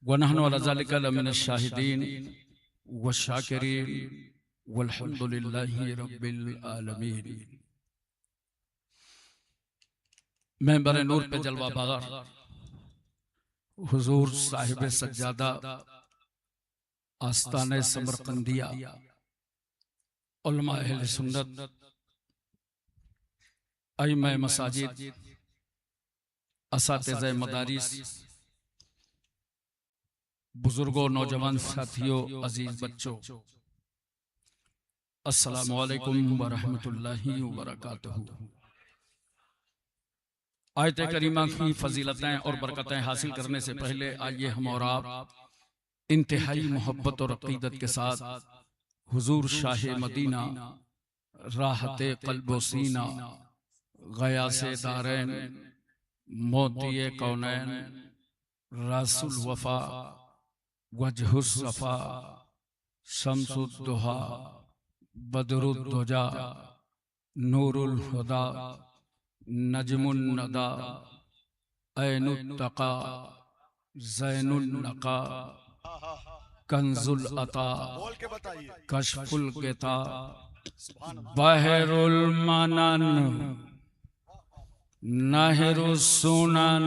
व नहनु अला ज़ालिका लमिनश शाहिदीन व शाकिरीन वल्हम्दुलिल्लाहि रब्बिल आलमीन। मेंबर नूर पे जलवा बहार हुजूर साहिब सज्जादा आस्ताने समरकंदिया उलमा अहले सुन्नत अइम्मा मसाजिद असातिज़े मदारिस बुजुर्गों नौजवान साथियों अजीज बच्चों अस्सलामु अलैकुम व रहमतुल्लाहि व बरकातहू। आयत करीमा की फजीलतें और बरकतें हासिल करने से पहले आइए हम और आप इंतहाई मोहब्बत और अकीदत के साथ हुजूर शाह मदीना राहत क़ल्ब व सीना गयासे दारैन मोतिए कौनैन रासुल वफा वजहुस सफा शम्सुद्दुहा बदरुद्दुजा नूरुल हुदा नजमुन नदा ऐनुत्तका ज़ैनुन नका कंजुल अता कशफुल गिता बहरुल मनन नहरुस सुनन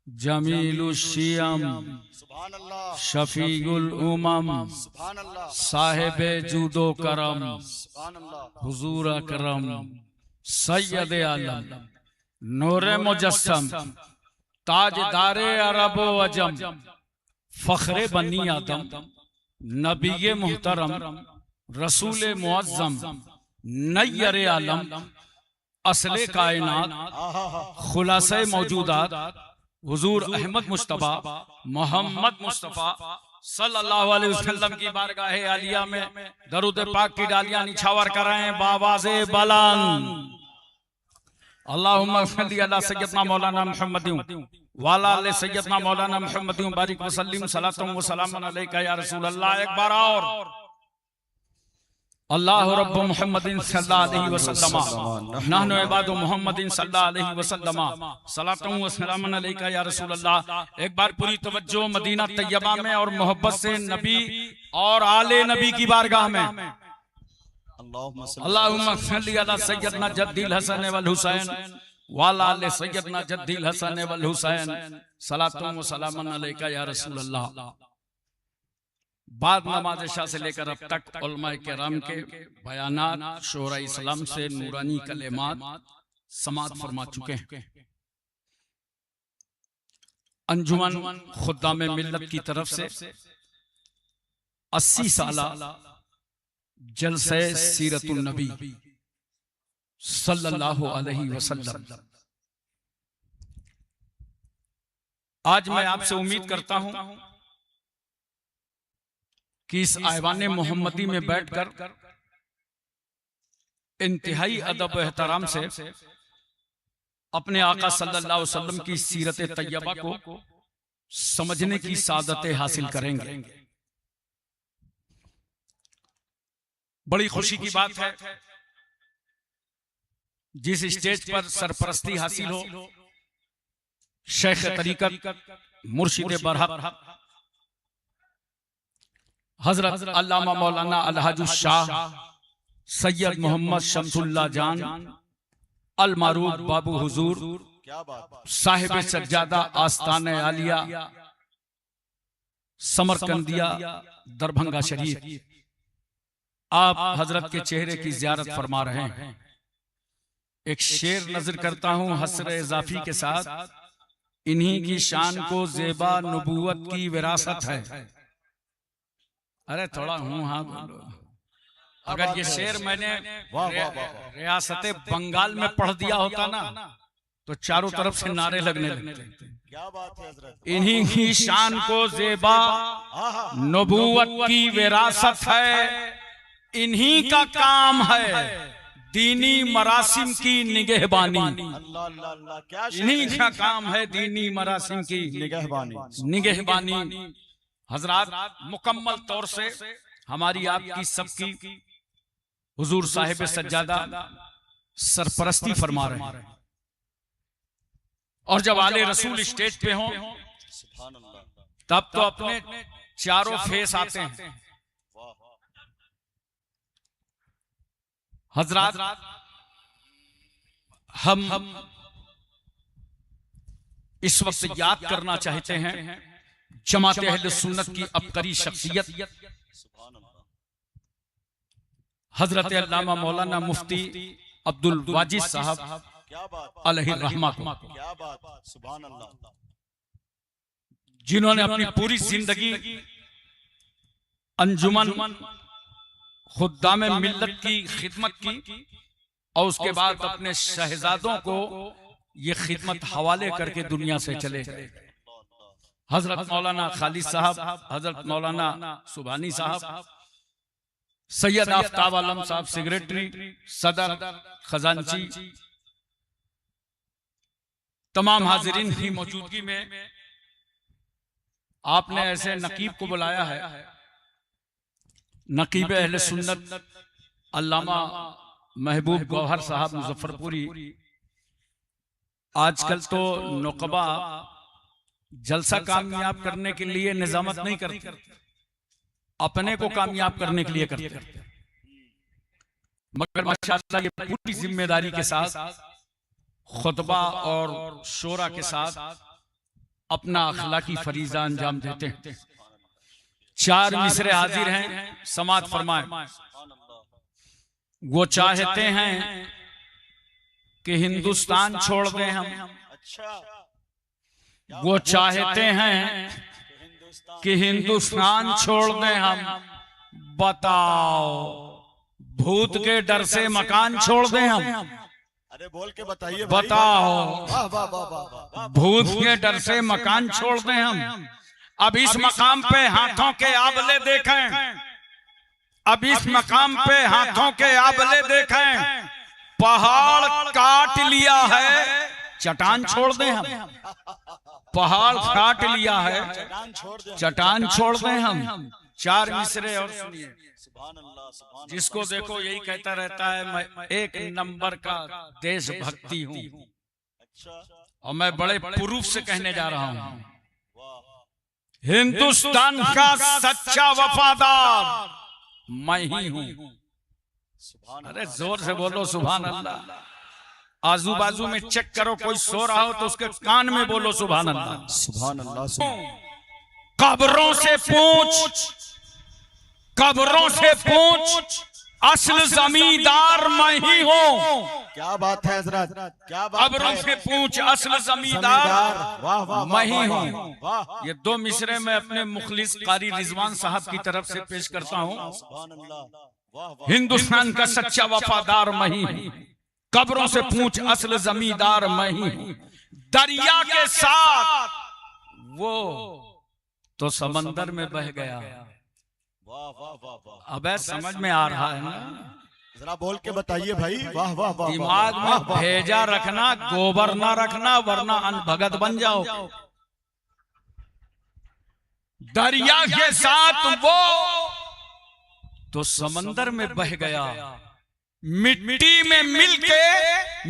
जमीलुश शियम शफीउल उमम साहिबे जूदो करम हुजूर अकरम सैयद आलम नूरे मुजस्सम ताजदारे अरब व अजम फख्रे बनी आदम नबी मुहतरम रसूल मुअज्जम नय्यर आलम असले कायनात खुलासे मौजूदात हुजूर अहमद मुस्तफा मोहम्मद मुस्तफा सल्लल्लाहु अलैहि वसल्लम की बारगाह आलिया में दरूद पाक की डालियां निछावर कराएं बावाज़े बुलंद। अल्लाहुम्मा सल्ली अला सय्यदना मौलाना मुहम्मदिन वाला अले सय्यदना मौलाना मुहम्मदिन बारिक वसल्लिम सलातुम व सलामुन अलैका या रसूल अल्लाह। एक बार और अल्लाह रब्ब मुहम्मदिन सल्लल्लाहु अलैहि वसल्लम नहनु इबादु मुहम्मदिन सल्लल्लाहु अलैहि वसल्लम सलातुम व सलामुन अलैका या रसूल अल्लाह। एक बार पूरी तवज्जो मदीना तैयबा में और मोहब्बत से नबी और आले नबी की बारगाह में अल्लाहुम्मा सल्ली अला सय्यदना जद्दिल हसन वल हुसैन वाला अले सय्यदना जद्दिल हसन वल हुसैन सलातुम व सलामुन अलैका या रसूल अल्लाह। बाद नमाज इशा से लेकर अब तक उलमाए किराम के बयानात शोरा इस्लाम से नूरानी कलेमात समात फरमा चुके हैं। अंजुमन खुद्दाम मिल्लत की तरफ से 80 साला जलसे सीरतुन नबी सल्लल्लाहु अलैहि वसल्लम। आज मैं आपसे उम्मीद करता हूं कि इस आयवाने मोहम्मदी में बैठकर इंतहाई अदब एहतराम से अपने आका सल्लल्लाहु अलैहि वसल्लम की सीरत तैयबा को समझने की सादतें हासिल करेंगे। बड़ी खुशी की बात है जिस स्टेज पर सरपरस्ती हासिल हो शेख तरीकत मुर्शिद बरहक हजरत अल्लामा मौलाना अलहाजुश शाह सैयद मोहम्मद शमसुल्लाह जान अल मारूफ बाबू हुजूर साहिब सज्जादा आस्ताने आलिया समरकंदिया दरभंगा शरीफ आप हजरत के चेहरे की जियारत फरमा रहे हैं। एक शेर नजर करता हूं हसरे इजाफी के साथ, इन्हीं की शान को ज़ेबा नबूवत की विरासत है। अरे थोड़ा हूँ हाँ बोलो। अगर ये शेर मैंने रियासत बंगाल में पढ़ दिया होता ना तो चारों तरफ से नारे लगने लगते। क्या बात है हज़रत। इन्हीं की शान को ज़ेबा नबूवत की विरासत है, इन्हीं का काम है दीनी मरासिम की निगहबानी। इन्हीं का काम है दीनी मरासिम की निगहबानी। हजरात मुकम्मल तौर से हमारी आपकी सबकी हुजूर साहिब सज्जादा सरपरस्ती फरमा रहे हैं। और जब आले रसूल स्टेज पे हों तब तो अपने चारों फेस आते हैं। हजरात, हम इस वक्त याद करना चाहते हैं जमात अहले सुन्नत की अबकरी शख्सियत हजरत अल्लामा मौलाना मुफ्ती अब्दुल वाजिद साहब अलैहि रहमा को, जिन्होंने अपनी पूरी जिंदगी अंजुमन खुद्दाम मिल्लत की खिदमत की और उसके बाद अपने शहजादों को ये खिदमत हवाले करके दुनिया से चले गए। हजरत मौलाना खालिद साहब, हजरत मौलाना सुभानी साहब, सैयद आफ्ताब आलम साहब सेक्रेटरी, सदर, खजांची, तमाम हाजिरीन की मौजूदगी में आपने ऐसे नकीब को बुलाया है, नकीब अहले सुन्नत अल्लामा महबूब गौहर साहब मुजफ्फरपुरी। आजकल तो नुकबा जलसा कामयाब करने के लिए निजामत नहीं करते, अपने को कामयाब करने के लिए करते, मगर माशाअल्लाह ये पूरी जिम्मेदारी के साथ खुतबा और शोरा के साथ अपना अखलाकी फरीजा अंजाम देते हैं। 4 मिसरे हाजिर हैं, समात फरमाए। वो चाहते हैं कि हिंदुस्तान छोड़ दें हम, वो चाहते हैं कि हिंदुस्तान छोड़ दें हम। बताओ, भूत के डर से मकान छोड़ दें हम? अरे बोल के बताइए, बताओ, भूत के डर से मकान छोड़ दें हम? अब इस मकाम पे हाथों के आबले देखें, अब इस मकाम पे हाथों के आबले देखें। पहाड़ काट लिया है, चट्टान छोड़ दें हम? पहाड़ काट लिया है, चट्टान छोड़ दें हम? 4 मिसरे और सुनिए। जिसको देखो यही कहता रहता है मैं 1 नंबर का देशभक्ति हूँ, और मैं बड़े प्रूफ से कहने जा रहा हूँ, हिंदुस्तान का सच्चा वफादार मैं ही हूँ। अरे जोर से बोलो सुभान अल्लाह। आजू बाजू में चेक करो, कोई सो रहा हो तो उसके कान में बोलो सुभान अल्लाह। सुभान अल्लाह। कब्रों से पूछ, कब्रों से पूछ, असल जमींदार मैं ही हूँ। क्या बात है हजरत, क्या बात है। कब्रों से पूछ, असल जमींदार मैं ही हूँ। ये 2 मिसरे में अपने मुखलिस कारी रिजवान साहब की तरफ से पेश करता हूँ। हिंदुस्तान का सच्चा वफादार मैं ही हूँ, कब्रों से पूछ, असल जमींदार मैं ही हूँ। दरिया के साथ वो तो समंदर में बह गया। अब समझ में आ रहा है ना? जरा बोल के बताइए भाई। वाह वाह वाह। दिमाग में भेजा रखना, गोबर ना रखना, वरना अनभगत बन जाओ। दरिया के साथ वो तो समंदर में बह गया। मिट्टी में मिलके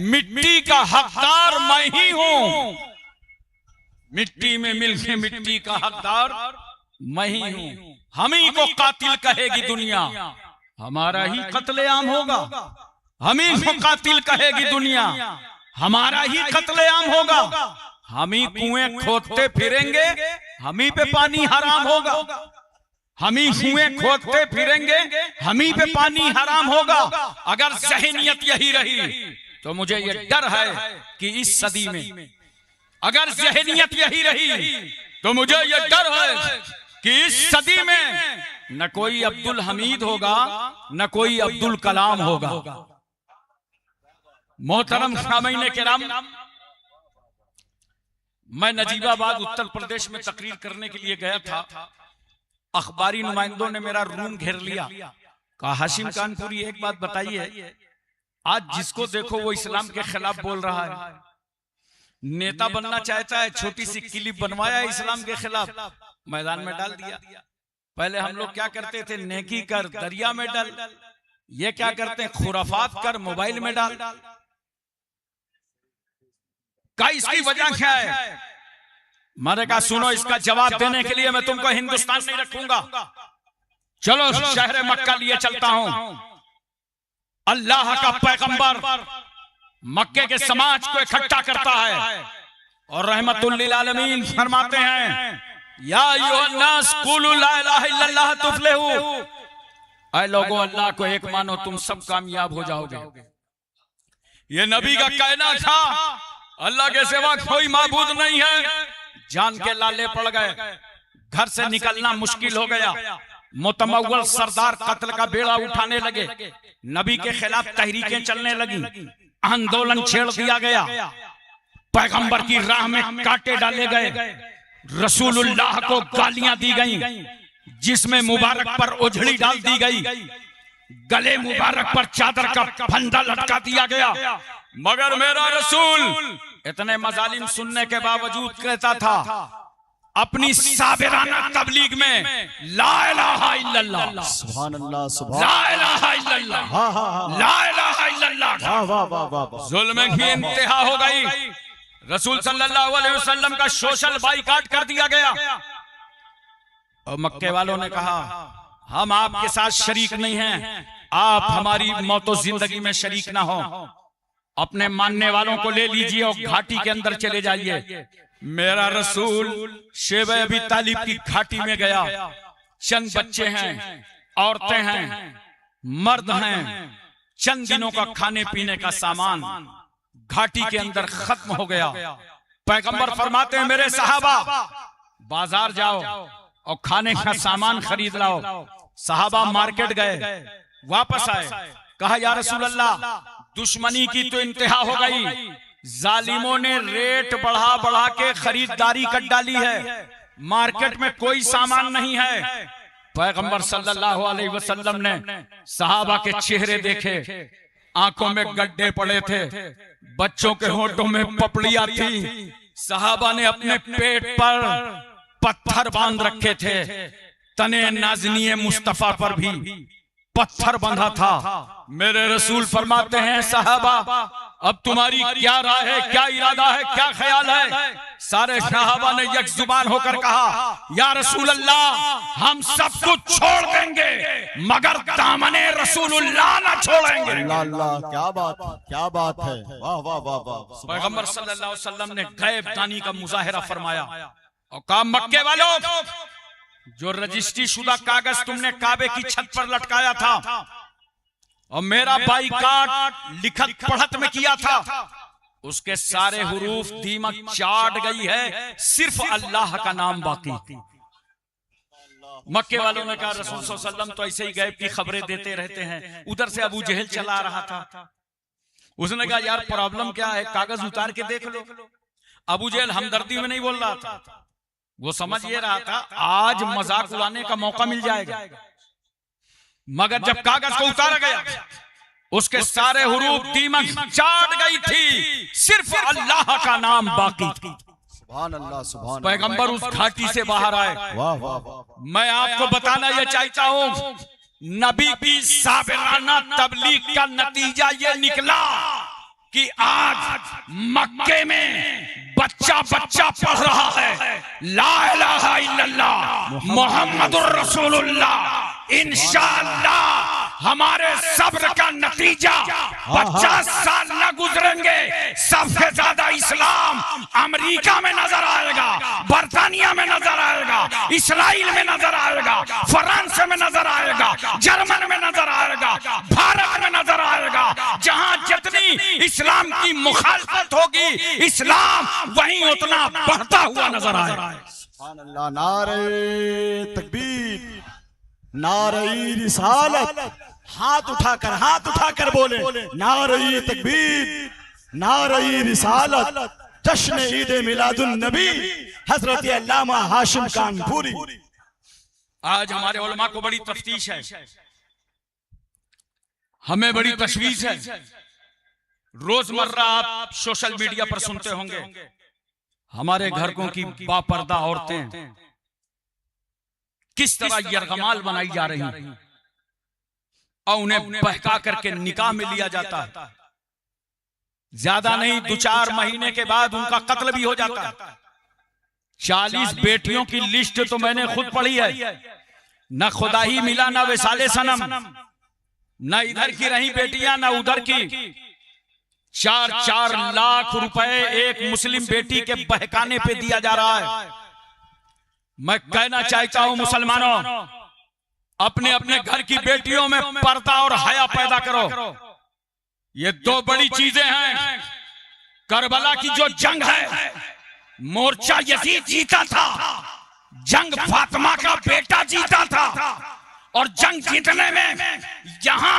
मिट्टी का हकदार मैं ही हूं। मिट्टी में मिलके मिट्टी का हकदार मैं ही हूं। हम ही को कातिल कहेगी दुनिया, हमारा ही कत्लेआम होगा। हम ही को कातिल कहेगी दुनिया, हमारा ही कत्लेआम होगा। हम ही कुएं खोदते फिरेंगे, हम ही पे पानी हराम होगा। हम ही कुएं खोदते फिरेंगे, हम ही पे पानी हराम होगा। अगर ज़हनियत यही रही तो मुझे ये डर है कि इस सदी में, अगर ज़हनियत यही रही तो मुझे ये डर है कि इस सदी में न कोई अब्दुल हमीद होगा, न कोई अब्दुल कलाम होगा। मोहतरम सामीन किराम, मैं नजीबाबाद उत्तर प्रदेश में तकरीर करने के लिए गया था। अखबारी नुमाइंदों ने मेरा रूम घेर लिया। कहा हाशिम कानपुरी एक बात बताइए, आज जिसको देखो वो इस्लाम के खिलाफ बोल रहा है, नेता बनना चाहता है, छोटी सी क्लिप बनवाया इस्लाम के खिलाफ, मैदान में डाल दिया। पहले हम लोग क्या करते थे, नेकी कर दरिया में डाल, ये क्या करते हैं, खुराफात कर मोबाइल में डाल। का इसकी वजह क्या है? मैंने कहा सुनो, इसका जवाब देने के लिए मैं तुमको हिंदुस्तान नहीं रखूंगा, चलो शहर मक्का लिए चलता हूं। अल्लाह का पैगंबर मक्के के समाज को इकट्ठा करता है और रहमतुल लिल आलमीन फरमाते हैं, या अय्युहन्नास कुलू ला इलाहा इल्लल्लाह तुफ्लिहू, ऐ लोगों अल्लाह को एक मानो तुम सब कामयाब हो जाओगे। ये नबी का कहना था, अल्लाह के सिवा कोई माबूद नहीं है। जान के लाले पड़ गए, घर से निकलना मुश्किल हो गया। मुतमव्वल सरदार कत्ल का बेड़ा उठाने लगे, नबी के खिलाफ तहरीकें चलने लगी, आंदोलन छेड़ दिया गया, पैगंबर की राह में कांटे डाले गए, रसूलुल्लाह को गालियां दी गईं, जिसमें मुबारक पर उजड़ी डाल दी गई, गले मुबारक पर चादर का फंदा लटका दिया गया। मगर मेरा रसूल इतने मजालिम सुनने के बावजूद कहता था अपनी साबिराना तबलीग में, ला इलाहा इल्लल्लाह, सुभान अल्लाह, सुभान ला इलाहा इल्लल्लाह, ला इलाहा इल्लल्लाह। जुल्म की इंतहा हो गई। रसूल सल्लल्लाहु अलैहि वसल्लम का सोशल बाइकाट कर दिया गया और मक्के वालों ने कहा, हम आपके साथ शरीक नहीं हैं, आप हमारी मौतो जिंदगी में शरीक ना हो, अपने मानने वालों को ले लीजिए और घाटी के अंदर चले जाइए। मेरा रसूल शेब अबी तालिब की घाटी में गया। चंद बच्चे हैं, औरतें हैं, मर्द हैं, चंद दिनों का खाने पीने का सामान घाटी के अंदर खत्म हो गया। पैगंबर फरमाते हैं, मेरे सहाबा बाजार जाओ और खाने का सामान खरीद लाओ। सहाबा मार्केट गए, वापस आए, कहा या रसूल अल्लाह, दुश्मनी की तो इंतहा हो गई, जालिमों ने रेट बढ़ा बढ़ा के खरीदारी कर डाली है, मार्केट में कोई सामान नहीं है। पैगंबर सल्लल्लाहु अलैहि वसल्लम ने सहाबा के चेहरे देखे, आंखों में गड्ढे पड़े थे, बच्चों के होठों में पपड़ियां थी। सहाबा ने अपने पेट पर पत्थर बांध रखे थे, तने नाज़निए मुस्तफा पर भी पत्थर बंधा था। मेरे रसूल फरमाते हैं, सहाबा अब तुम्हारी क्या राय है, क्या इरादा है, क्या ख्याल है? सारे सहाबा ने एक जुबान होकर कहा, या रसूल अल्लाह, हम सब कुछ छोड़ देंगे मगर दामने रसूलुल्लाह ना छोड़ेंगे। अल्लाह, क्या बात है, वाह वाह वाह वाह। पैगंबर सल्लल्लाहु अलैहि वसल्लम ने गैब दानी का मुजाहिरा फरमाया और कहा, मक्के वालों, जो रजिस्ट्री शुदा कागज तुमने काबे की छत पर लटकाया था और मेरा बाइकाट लिखत पढ़त में किया था, उसके सारे हुरूफ दीमक चाट गई है, सिर्फ अल्लाह का नाम बाकी। मक्के वालों ने कहा, रसूल सल्लल्लाहु अलैहि वसल्लम तो ऐसे ही गैब की खबरें देते रहते हैं। उधर से अबू जहल चला आ रहा था, उसने कहा, यार प्रॉब्लम क्या है, कागज उतार के देख लो। अबू जहल हमदर्दी में नहीं बोल रहा था, वो समझ ये रहा था आज मजाक उड़ाने का मौका मिल जाएगा। मगर जब कागज को उतारा गया, उसके सारे हुरूफ दीमक चाट गई थी, सिर्फ अल्लाह का नाम बाकी थी। सुभान अल्लाह, सुभान। पैगंबर उस घाटी से बाहर आए। वाह वाह वाह। मैं आपको बताना यह चाहता हूं, नबी की साबिराना तबलीग का नतीजा ये निकला कि आज मक्के में बच्चा बच्चा पढ़ रहा है, ला इलाहा इल्लल्लाह मुहम्मदुर रसूलुल्लाह। इंशाअल्लाह हमारे सब्र का नतीजा 50 साल न गुजरेंगे, सबसे ज्यादा इस्लाम अमेरिका में नजर आएगा, बर्तानिया में नजर आएगा, इसराइल में नजर आएगा, फ्रांस में नजर आएगा, जर्मन में नजर आएगा, भारत में नजर आएगा। जहां जितनी इस्लाम की मुखालफत होगी, इस्लाम वहीं उतना बढ़ता हुआ नजर आएगा। सुभान अल्लाह। नारे तकबीर, नारे रिसालत। हाथ उठाकर बोले, नारे तकबीर, नारे रिसालत। जश्न ईद मिलादुन नबी हजरत अल्लामा हाशिम कानपुरी। आज हमारे उलमा को बड़ी तफ्तीश है, हमें बड़ी तशवीश है। रोजमर्रा आप सोशल मीडिया पर सुनते होंगे, हमारे घरों की बापर्दा औरतें किस तरह यरगमाल बनाई जा रही हैं और उन्हें बहका करके निकाह में लिया जाता है। ज्यादा नहीं, 2-4 महीने के बाद उनका कत्ल भी हो जाता है। 40 बेटियों की लिस्ट तो मैंने खुद पढ़ी है। न खुदा ही मिला न वैसाले सनम, न इधर की रही बेटियां न उधर की। 4-4 लाख रुपए एक मुस्लिम बेटी के बहकाने पे दिया जा रहा है। मैं कहना चाहता हूं मुसलमानों, अपने अपने घर की बेटियों में पर्दा और हया पैदा करो। ये दो बड़ी चीजें हैं। करबला की जो जंग है, मोर्चा यजीद जीता था, जंग फातिमा का बेटा जीता था। और जंग जीतने में यहां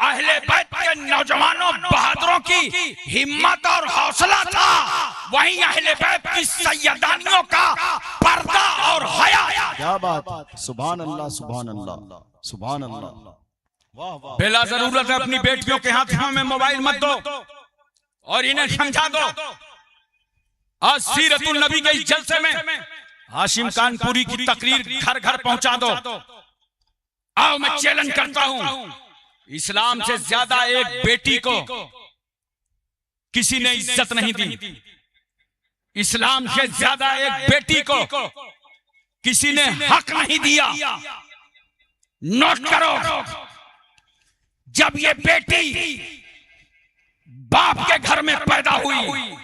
अहले बैत के नौजवानों बहादुरों की हिम्मत और हौसला था, वहीं अहले बैत की सैयदानियों का पर्दा और हया। क्या बात, सुभान अल्लाह, सुभान अल्लाह, सुभान अल्लाह। वाह वाह। बेला जरूरत है अपनी बेटियों के हाथों में मोबाइल मत दो और इन्हें समझा दो। आज सीरतुल नबी के इस जलसे में हाशिम कानपुरी की तकरीर घर घर पहुंचा दो। आओ मैं चैलेंज करता हूं, इस्लाम से ज्यादा एक बेटी को किसी ने इज्जत नहीं दी। इस्लाम से ज्यादा एक बेटी को किसी ने हक नहीं दिया। नोट करो, जब ये बेटी बाप के घर में पैदा हुई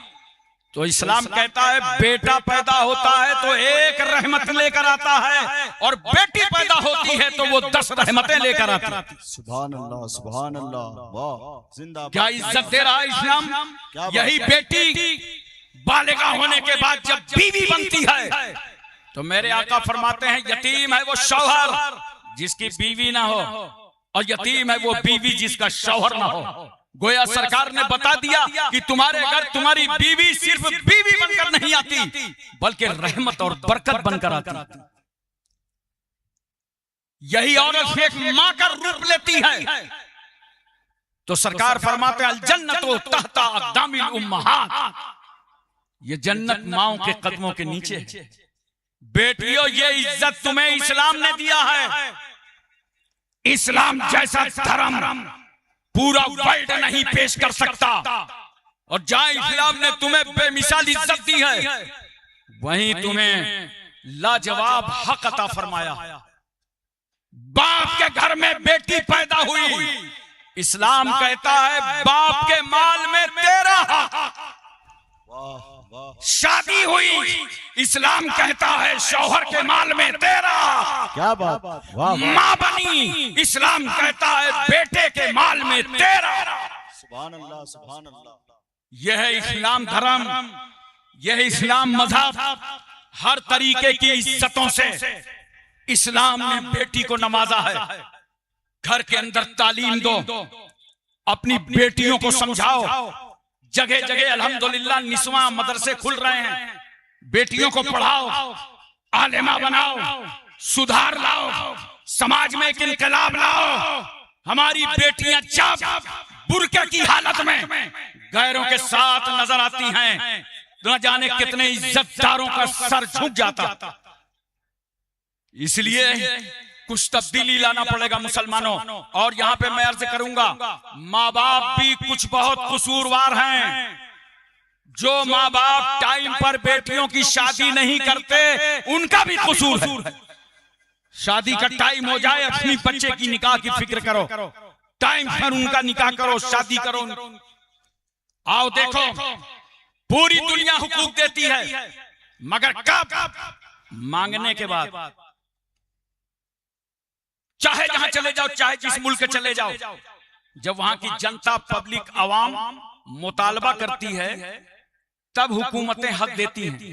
तो इस्लाम कहता है बेटा पैदा होता है तो एक रहमत लेकर आता है, और बेटी पैदा होती है तो वो 10 रहमतें लेकर आती है। सुभान अल्लाह, सुभान अल्लाह। वाह, जिंदाबाद। क्या इज्जत दे रहा है इस्लाम। यही बेटी बालिगा होने के बाद जब बीवी बनती है तो मेरे आका फरमाते हैं यतीम है वो शौहर जिसकी बीवी ना हो, और यतीम है वो बीवी जिसका शौहर ना हो। गोया सरकार ने बता दिया कि तुम्हारे घर तुम्हारी बीवी सिर्फ बीवी बनकर नहीं आती, बल्कि रहमत और बरकत बनकर आती। यही औरत एक मां का रूप लेती है तो सरकार फरमाते हैं अल जन्नतो तहता अक़दामिल उम्महात, ये जन्नत माओं के कदमों के नीचे है। बेटियों, ये इज्जत तुम्हें इस्लाम ने दिया है। इस्लाम जैसा धर्म पूरा वर्ल्ड नहीं पेश कर सकता, और जहां इस्लाम ने तुम्हें बेमिसाल इज्जत दी है वहीं तुम्हें लाजवाब हक अता फरमाया। बाप के घर में बेटी पैदा हुई, इस्लाम कहता है बाप के माल में तेरा हक। शादी हुई, इस्लाम कहता है शौहर के माल में तेरा। क्या बात, वाह। माँ बनी, इस्लाम कहता है बेटे के माल में तेरा। सुभान अल्लाह, सुभान अल्लाह। यह है इस्लाम धर्म, यह इस्लाम मजहब। हर तरीके की इज्जतों से इस्लाम ने बेटी को नवाजा है। घर के अंदर तालीम दो, अपनी बेटियों को समझाओ। जगह जगह अल्हम्दुलिल्लाह निस्वा मदरसे खुल रहे हैं। बेटियों को पढ़ाओ, आलिमा बनाओ, सुधार लाओ, समाज में एक इनकलाब लाओ। हमारी बेटियां जब बुर्के की हालत में गैरों के साथ नजर आती हैं, न जाने कितने इज्जतदारों का सर झुक जाता। इसलिए कुछ तब्दीली लाना पड़ेगा मुसलमानों। और यहाँ पे मैं अर्ज करूंगा, माँ बाप भी कुछ बहुत कसूरवार हैं। जो माँ बाप टाइम पर बेटियों की शादी नहीं करते उनका भी कसूर है। शादी का टाइम हो जाए, अपनी बच्चे की निकाह की फिक्र करो, टाइम पर उनका निकाह करो, शादी करो। आओ देखो, पूरी दुनिया हुकूक देती है, मगर कब? मांगने के बाद। चाहे जहां चले जाओ, चाहे जिस मुल्क चले जाओ, जब वहां की जनता पब्लिक आवाम मुतालबा करती है तब हुकूमतें हक देती हैं।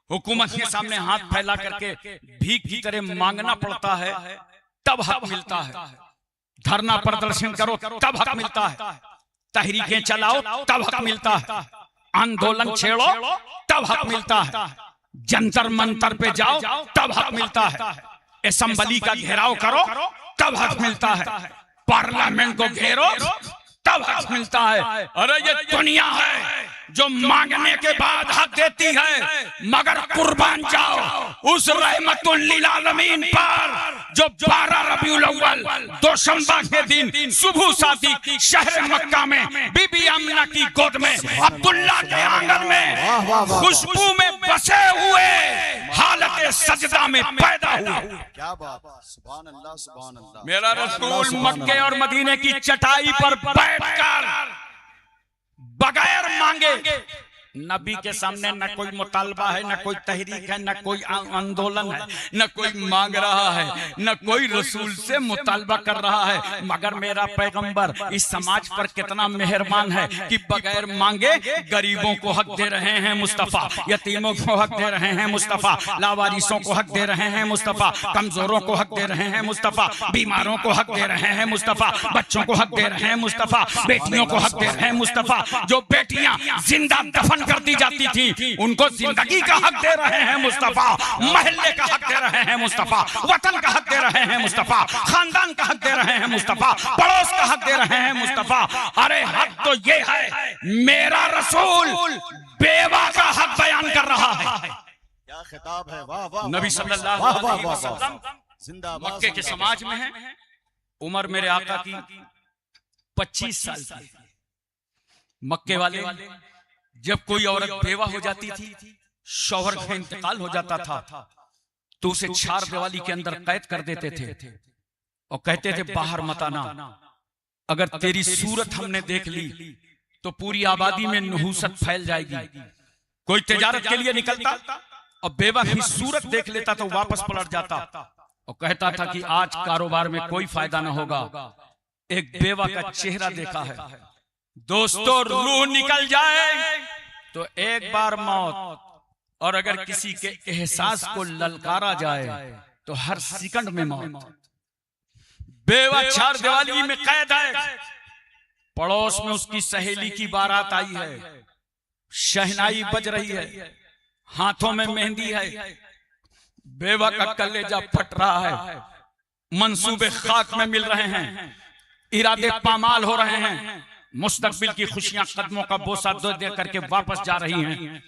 हुकूमत के सामने हाथ फैला करके भीख की तरह मांगना पड़ता है, तब हक मिलता है। धरना प्रदर्शन करो तब हक मिलता है, तहरीकें चलाओ तब हक मिलता है, आंदोलन छेड़ो तब हक मिलता है, जंतर मंतर पे जाओ तब हक मिलता है, असेंबली का घेराव करो तब हक मिलता है, पार्लियामेंट को घेरो तब हक मिलता है। अरे ये दुनिया है जो मांगने के बाद हक देती है, मगर कुर्बान जाओ उस रहमतुल लिल आलमीन पर जो 12 रबीउल अव्वल दोशंबा के दिन सुबह सादिक शहर मक्का में बीबी आमिना की गोद में अब्दुल्ला के आंगन में खुशबू में बसे हुए हालत सजदा में पैदा हुए। क्या बात, सुभान अल्लाह सुभान अल्लाह। मेरा रसूल मक्के और मदीने की चटाई पर बैठकर बगैर मांगे, नबी के सामने न कोई मुतालबा है, न कोई तहरीक है, न कोई आंदोलन है, न कोई मांग रहा है, न कोई रसूल से मुतालबा कर रहा है, मगर मेरा पैगंबर इस समाज पर कितना मेहरबान है कि बगैर मांगे गरीबों को हक दे रहे हैं मुस्तफा, यतीमों को हक दे रहे हैं मुस्तफा, लावारिसों को हक दे रहे हैं मुस्तफा, कमजोरों को हक दे रहे हैं मुस्तफा, बीमारों को हक दे रहे हैं मुस्तफा, बच्चों को हक दे रहे हैं मुस्तफा, बेटियों को हक दे रहे हैं मुस्तफा। जो बेटियां जिंदा दफन कर दी जाती थी उनको जिंदगी का हक दे रहे हैं मुस्तफा, महल्ले का हक दे रहे हैं मुस्तफा, वतन का हक दे रहे हैं मुस्तफा, खानदान का हक दे रहे हैं मुस्तफा, पड़ोस का हक दे रहे हैं मुस्तफा। अरे हक तो ये है, मेरा रसूल बेवा का हक बयान कर रहा है। क्या खिताब है, वाह वाह। नबी सल्लल्लाहु अलैहि वसल्लम जिंदाबाद। मक्के के समाज में है, उम्र मेरे आका की 25 साल की। मक्के वाले जब कोई औरत बेवा हो जाती थी, शौहर का इंतकाल हो जाता था, तो उसे चार दीवारी के अंदर कैद कर देते थे और कहते थे बाहर मत आना, अगर तेरी सूरत हमने देख ली तो पूरी आबादी में नहुसत फैल जाएगी। कोई तिजारत के लिए निकलता और बेवा की सूरत देख लेता तो वापस पलट जाता और कहता था कि आज कारोबार में कोई फायदा न होगा। एक बेवा का चेहरा देखा है दोस्तों, रूह निकल जाए तो एक बार मौत, और अगर किसी के एहसास को ललकारा जाए तो हर सेकंड में मौत। बेवा चार दीवारी में कैद है, पड़ोस में उसकी सहेली की बारात आई है, शहनाई बज रही है, हाथों में मेहंदी है, बेवा का कलेजा फट रहा है, मंसूबे खाक में मिल रहे हैं, इरादे पामाल हो रहे हैं, मुस्तकबिल की खुशियां कदमों का बोसा दे करके वापस जा रही हैं।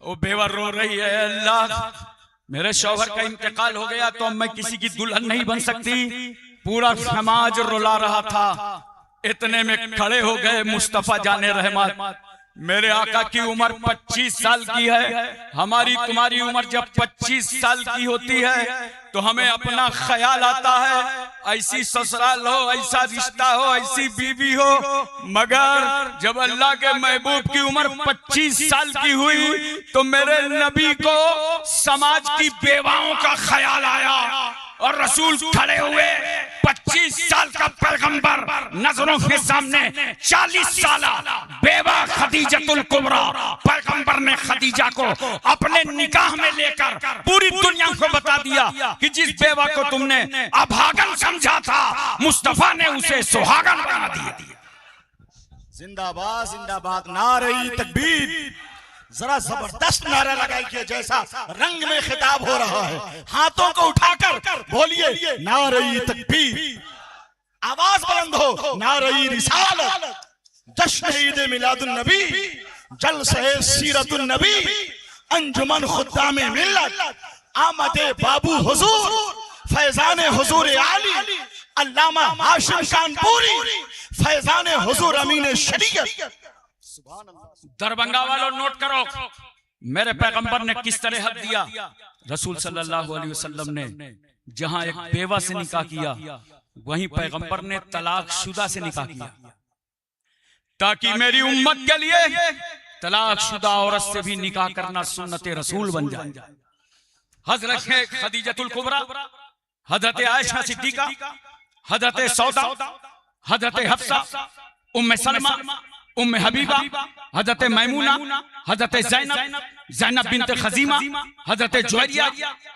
वो बेवा रो रही है, अल्लाह मेरे शौहर का इंतकाल हो गया तो अब मैं किसी की दुल्हन नहीं बन सकती। पूरा समाज रुला रहा था, इतने में खड़े हो गए मुस्तफा जाने रहमत। मेरे आका की उम्र 25 साल की है, हमारी तुम्हारी उम्र जब 25 साल की होती है तो हमें अपना ख्याल आता है, ऐसी ससुराल हो, ऐसा रिश्ता हो, ऐसी बीवी हो, मगर जब अल्लाह के महबूब की उम्र 25 साल की हुई तो मेरे नबी को समाज की बेवाओं का ख्याल आया और रसूल खड़े हुए। 25 साल का पैगंबर नजरों के सामने 40 साल बेवा खदीजतुल कुबरा, पैगंबर ने खदीजा को अपने निकाह में लेकर पूरी दुनिया को बता दिया कि जिस बेवा को तुमने अभागन समझा था मुस्तफा ने उसे सुहागन बना दिया। जिंदाबाद जिंदाबाद, नारे तकबीर। जरा जबरदस्त नारा लगाइए, जैसा रंग में खिताब हो रहा है। हाथों को उठाकर बोलिए नारे तकबीर, आवाज बुलंद हो, नारे रिसालत, जश्न ईद मिलादुन नबी, जलसे सीरतुन नबी, अंजुमन खुद्दाम मिल्लत, आमदे बाबू हुजूर, फैजान हुजूर आली, अल्लामा हाशिम कानपुरी, फैजान हुजूर अमीन शरीयत। दरभंगा वालों नोट करो, मेरे पैगंबर ने किस तरह हक दिया। रसूल सल्लल्लाहु अलैहि वसल्लम ने जहां एक बेवा से निकाह किया, वहीं पैगंबर ने तलाकशुदा से निकाह किया, ताकि मेरी उम्मत के लिए तलाकशुदा औरत से भी निकाह करना सुन्नत रसूल बन जाए। हजरत खदीजतुल कुबरा, हजरत आयशा सिद्दीका, हजरत सौदा, हजरत हफ्सा, उम्मे सलमा, उम्मे हबीबा, हजरत मैमूना, हजरत ज़ैनब बिन्त खजीमा, हजरत जुवैरिया,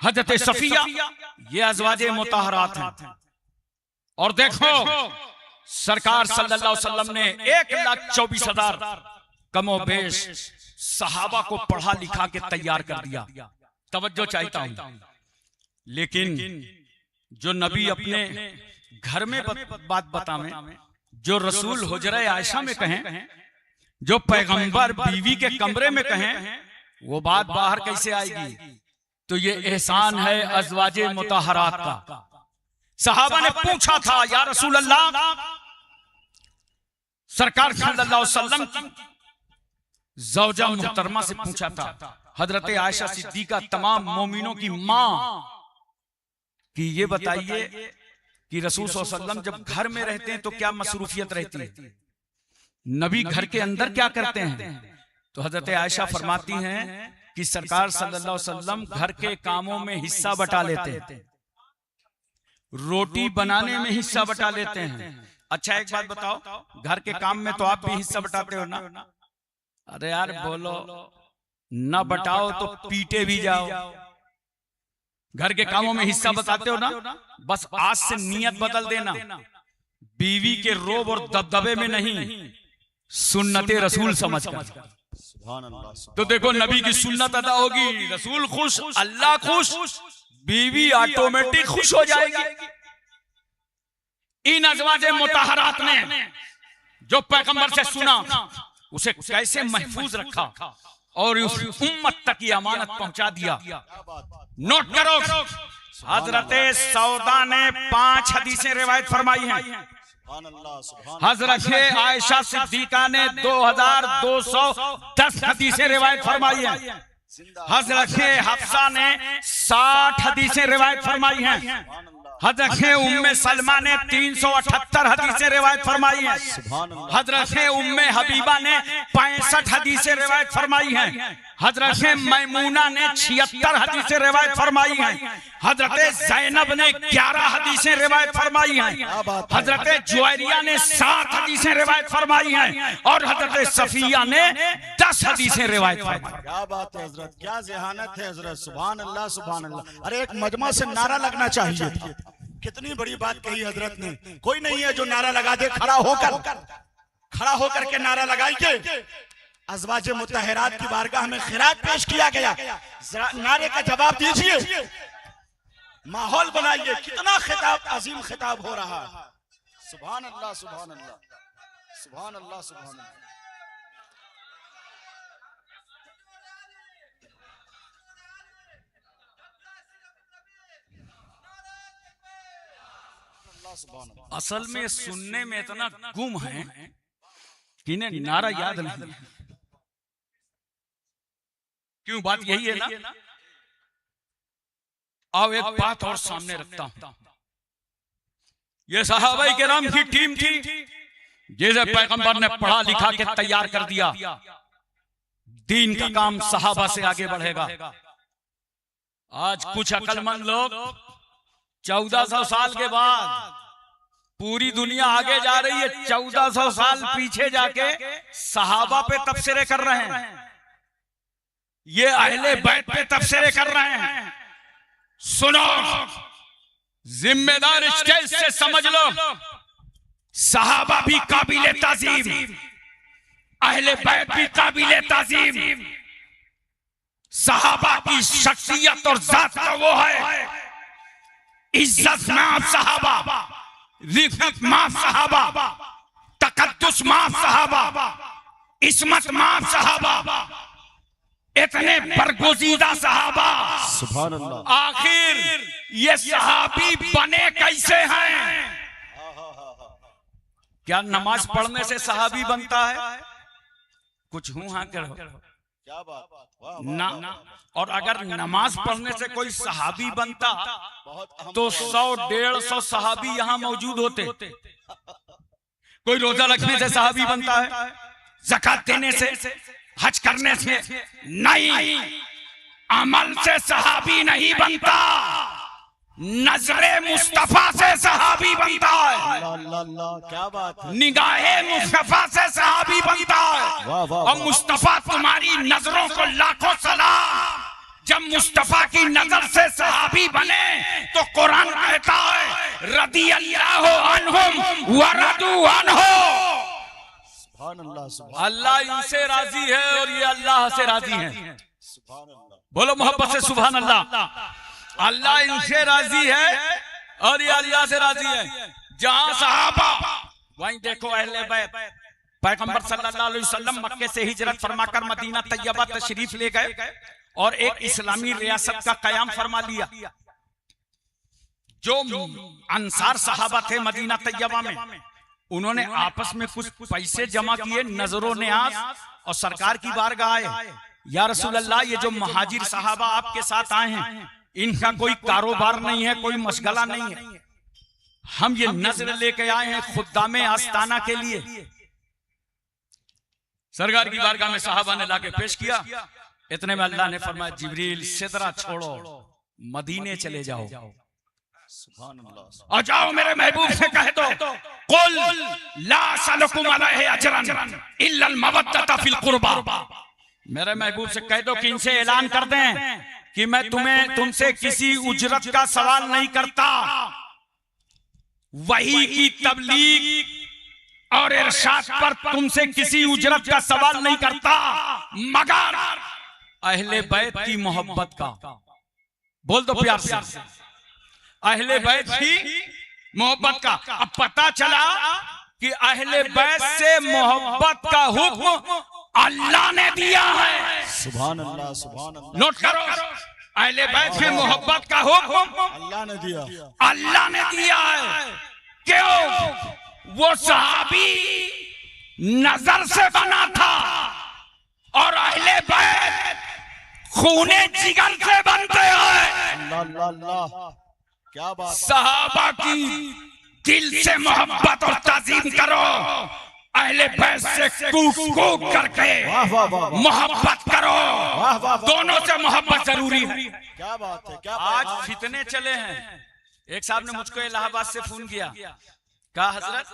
हजरत सफिया, ये अज़वाजे मुताहरात हैं। और देखो सरकार सल्लल्लाहु अलैहि वसल्लम ने 1,24,000 कमोबेश सहाबा को पढ़ा लिखा के तैयार कर दिया। तवज्जो चाहता हूं, लेकिन जो नबी अपने घर में बात बतावें, जो रसूल हुजरा आयशा में कहें, जो पैगंबर बीवी के कमरे में कहें, वो बात बाहर कैसे आएगी? तो ये एहसान है अज़वाजे मुताहरात का। सहाबा ने पूछा था, या रसूल अल्लाह, सरकार सल्लल्लाहु अलैहि वसल्लम की ज़ौजा मुहतरमा से पूछा था, हजरत आयशा सिद्दीका तमाम मोमिनों की मां, कि ये बताइए कि रसूल सल्लल्लाहु अलैहि वसल्लम जब घर में रहते हैं तो क्या मसरूफियत रहती है, नबी घर के अंदर क्या करते हैं? तो हजरत आयशा फरमाती हैं कि सरकार सल्लल्लाहु अलैहि वसल्लम घर के कामों में हिस्सा बटा लेते हैं, रोटी बनाने में हिस्सा बटा लेते हैं। अच्छा एक बात बताओ, घर के काम में तो आप भी हिस्सा बटाते हो ना? अरे यार बोलो, ना बटाओ तो पीटे भी जाओ। घर के कामों में हिस्सा बताते हो ना? बस आज से नियत बदल देना, बीवी के रोब और दबदबे में नहीं, सुन्नते रसूल समझकर। तो देखो नबी की सुन्नत अदा होगी, रसूल खुश, अल्लाह खुश, बीवी ऑटोमेटिक खुश हो जाएगी। इन अज़वाजे मुताहरात ने जो पैगंबर से सुना उसे कैसे महफूज रखा और उस उम्मत तक ये अमानत पहुंचा दिया। नोट करो, हजरत सौदा ने 5 हदीसें रिवायत फरमाई हैं, हजरत आयशा सिद्दीका ने 2210 हदीसें रिवायत फरमाई हैं, हजरत हफ्सा ने 60 हदीसें रिवायत फरमाई हैं, हजरत उम्मे सलमा ने 378 हदीसें रिवायत फरमाई हैं, हजरत उम्मे हबीबा ने 65 हदीसें रिवायत फरमाई हैं, हजरत मैमूना ने 76 हदीसें रिवायत फरमाई हैं, हजरत ज़ैनब ने 11 हदीसें रिवायत फरमाई हैं, हजरत जुवैरिया ने 7 हदीसें रिवायत फरमाई हैं और हजरत सफिया ने 10 हदीसें रिवायत फरमाई। क्या बात है हजरत, क्या ज़हानत है हजरत, सुभान अल्लाह सुभान अल्लाह। अरे एक मजमा से नारा लगना चाहिए था, कितनी बड़ी बात कही हजरत ने। कोई नहीं है जो नारा लगा दे, खड़ा होकर के नारा लगाइए। अज़वाजे मुतहरात की बारगाह में खिरात पेश किया गया, नारे का जवाब दीजिए, माहौल बनाइए। कितना खिताब, अजीम खिताब हो रहा है। सुभान अल्लाह सुभान अल्लाह सुभान अल्लाह सुभान अल्लाह। असल में सुनने में इतना गुम है कि इन्हें नारा याद नहीं। क्यों? बात यही है ना। आओ एक बात और सामने रखता हूं, ये सहाबाए किराम की टीम थी जिसे पैगंबर ने पढ़ा लिखा के तैयार कर दिया। दीन का काम सहाबा से आगे बढ़ेगा। आज कुछ अक्लमंद लोग 1400 साल के बाद, पूरी दुनिया आगे जा रही है, 1400 साल पीछे जाके सहाबा पे तबसरे कर रहे हैं, ये अहले बैत पे तबसरे कर रहे हैं। सुनो, जिम्मेदार स्टेज से समझ लो, सहाबा भी काबिले ताजीम, अहले बैत भी काबिले ताजीम। सहाबा की शख्सियत और जात का वो है, इज्जत माफ सहाबा, रिफत माफ सहाबा, तकद्दुस माफ सहाबा, इस्मत माफ सहाबा, इतने बरगुज़ीदा सहाबा। सुभान अल्लाह। आखिर ये सहाबी बने कैसे हैं? क्या नमाज पढ़ने से सहाबी बनता है? कुछ हूं हाँ करो। क्या बात ना। और अगर नमाज पढ़ने से कोई सहाबी बनता तो 100-150 सहाबी यहाँ मौजूद होते। कोई रोजा रखने से सहाबी बनता है, ज़कात देने से, हज करने से नहीं, अमल से सहाबी नहीं बनता, नजरे मुस्तफा से सहाबी बनता है। क्या बात है। निगाहे मुस्तफा से सहाबी बनता है। और मुस्तफा तुम्हारी नजरों को लाखों सलाम। जब मुस्तफा की नजर से सहाबी बने तो कुरान कहता है रदी अल्लाहु अन्हुम व रदू अन्हु। अल्लाह इनसे राजी है और ये अल्लाह से राजी है। बोलो मोहब्बत से सुभान अल्लाह। अल्लाह इनसे राजी है और ये अल्लाह से राजी है। जहां सहाबा वहीं देखो अहले बैत। पैगंबर सल्लल्लाहु अलैहि वसल्लम मक्के से हिजरत फरमाकर मदीना तैयबा तशरीफ ले गए और एक इस्लामी रियासत का कयाम फरमा लिया। जो अंसार सहाबा थे मदीना तैयबा में, उन्होंने आपस में कुछ पैसे जमा किए नजरों न्याज और सरकार की बारगाह आए, या रसूल अल्लाह ये जो महाजिर सहाबा आपके साथ आए हैं इनका कोई कारोबार नहीं है, कोई मशगला नहीं है, हम ये नजर लेके आए हैं खुद्दामे आस्ताना के लिए। सरकार की बारगाह में साहबा ने लाके पेश किया। इतने में अल्लाह ने फरमाया जिब्रील सिदरा छोड़ो, मदीने चले जाओ और जाओ मेरे महबूब से कह दो कुल ला सलकुम अलैहि अजरन इल्ला अल मवद्दत फिल कुर्बा। मेरे महबूब से कह दो कि इनसे ऐलान कर दें कि मैं तुमसे किसी उजरत का सवाल नहीं करता, वही की तबलीग और इरशाद पर तुमसे किसी उजरत का सवाल नहीं करता, मगर अहले बैत की मोहब्बत का। बोल दो प्यार से, अहले बैत की मोहब्बत का। अब पता चला कि अहले बैत से मोहब्बत का हुक्म अल्लाह ने दिया है। सुभान अल्लाह, सुभान अल्लाह। नोट करो, अहले बैत से मोहब्बत का हुक्म अल्लाह ने दिया, अल्लाह ने दिया है। क्यों? वो सहाबी नजर से बना था और अहले बैत खूने जिगर से बनते हैं। अल्लाह अल्लाह अल्लाह, क्या बात। सहाबा की दिल से मोहब्बत और ताज़ीम करो, अहले बैत से कूट कूट करके मोहब्बत करो। वाह वाह, दोनों से मोहब्बत जरूरी है। क्या बात है, क्या आज बात है। फितने चले हैं। एक साहब ने मुझको इलाहाबाद से फोन किया, कहा हजरत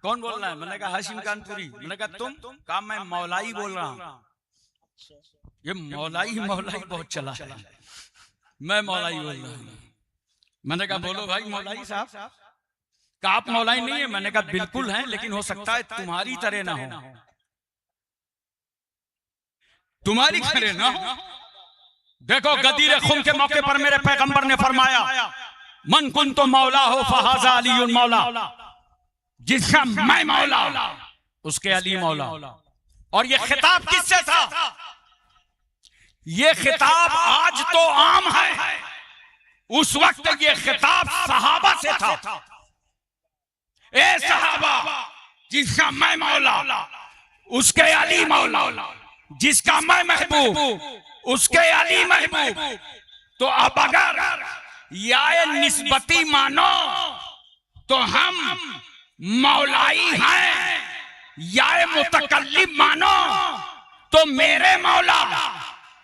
कौन बोल रहा है? मैंने कहा हाशिम कानपुरी। मैंने कहा तुम? कहा मैं मौलाई बोल रहा हूँ। ये मौलाई मौलाई बहुत चला है, मैं मौलाई बोल रहा हूँ। मैंने कहा बोलो भाई मौलाई साहब। कहा आप मौलाई नहीं है? मैंने कहा बिल्कुल हैं, लेकिन हो सकता है तुम्हारी तरह ना हो, तुम्हारी तरह ना हो। देखो गदीर खुम के मौके पर मेरे पैगंबर ने फरमाया मन कुन तो मौला हो फहाजा अली मौला, जिसका मैं मौला उसके अली मौला। और ये खिताब किससे था? ये खिताब आज तो आम है, उस वक्त ये खिताब सहाबा से था। ए सहाबा, जिसका मैं मौला उसके अली मौला, जिसका मैं महबूब उसके अली महबूब। तो अब अगर या निस्बती मानो तो हम मौलाई हैं, या मुतकल्लिम मानो तो मेरे मौला,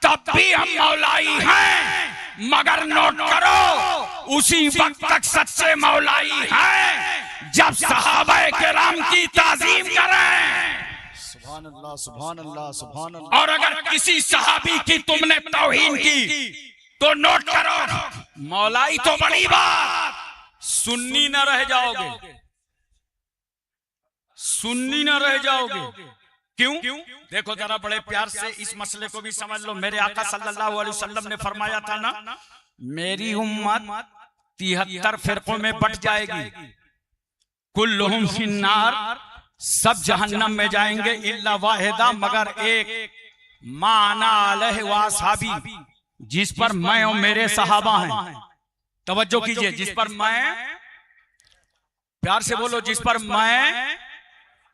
तब भी हम मौलाई हैं। मगर नोट करो, उसी वक्त तक सच्चे मौलाई हैं जब सहाबाए किराम की ताज़ीम करें। सुभान अल्लाह, सुभान अल्लाह, सुभान अल्लाह। और अगर किसी सहाबी की तुमने तौहीन की तो नोट करो, मौलाई तो बड़ी बात, सुन्नी न रह जाओगे, सुन्नी न रह जाओगे। क्यों? देखो जरा बड़े प्यार से इस मसले को भी समझ लो। मेरे आका सल्लल्लाहु अलैहि वसल्लम ने फरमाया था ना, मेरी उम्मत 73 फिरकों में बट जाएगी, कुल्लुहुम फिन्नार, सब जहन्नम में जाएंगे, इल्ला वाहिदा, मगर एक, माना अलैहि वासहाबी, जिस पर मैं और मेरे सहाबा हैं। तवज्जो कीजिए, जिस पर मैं, प्यार से बोलो, जिस पर मैं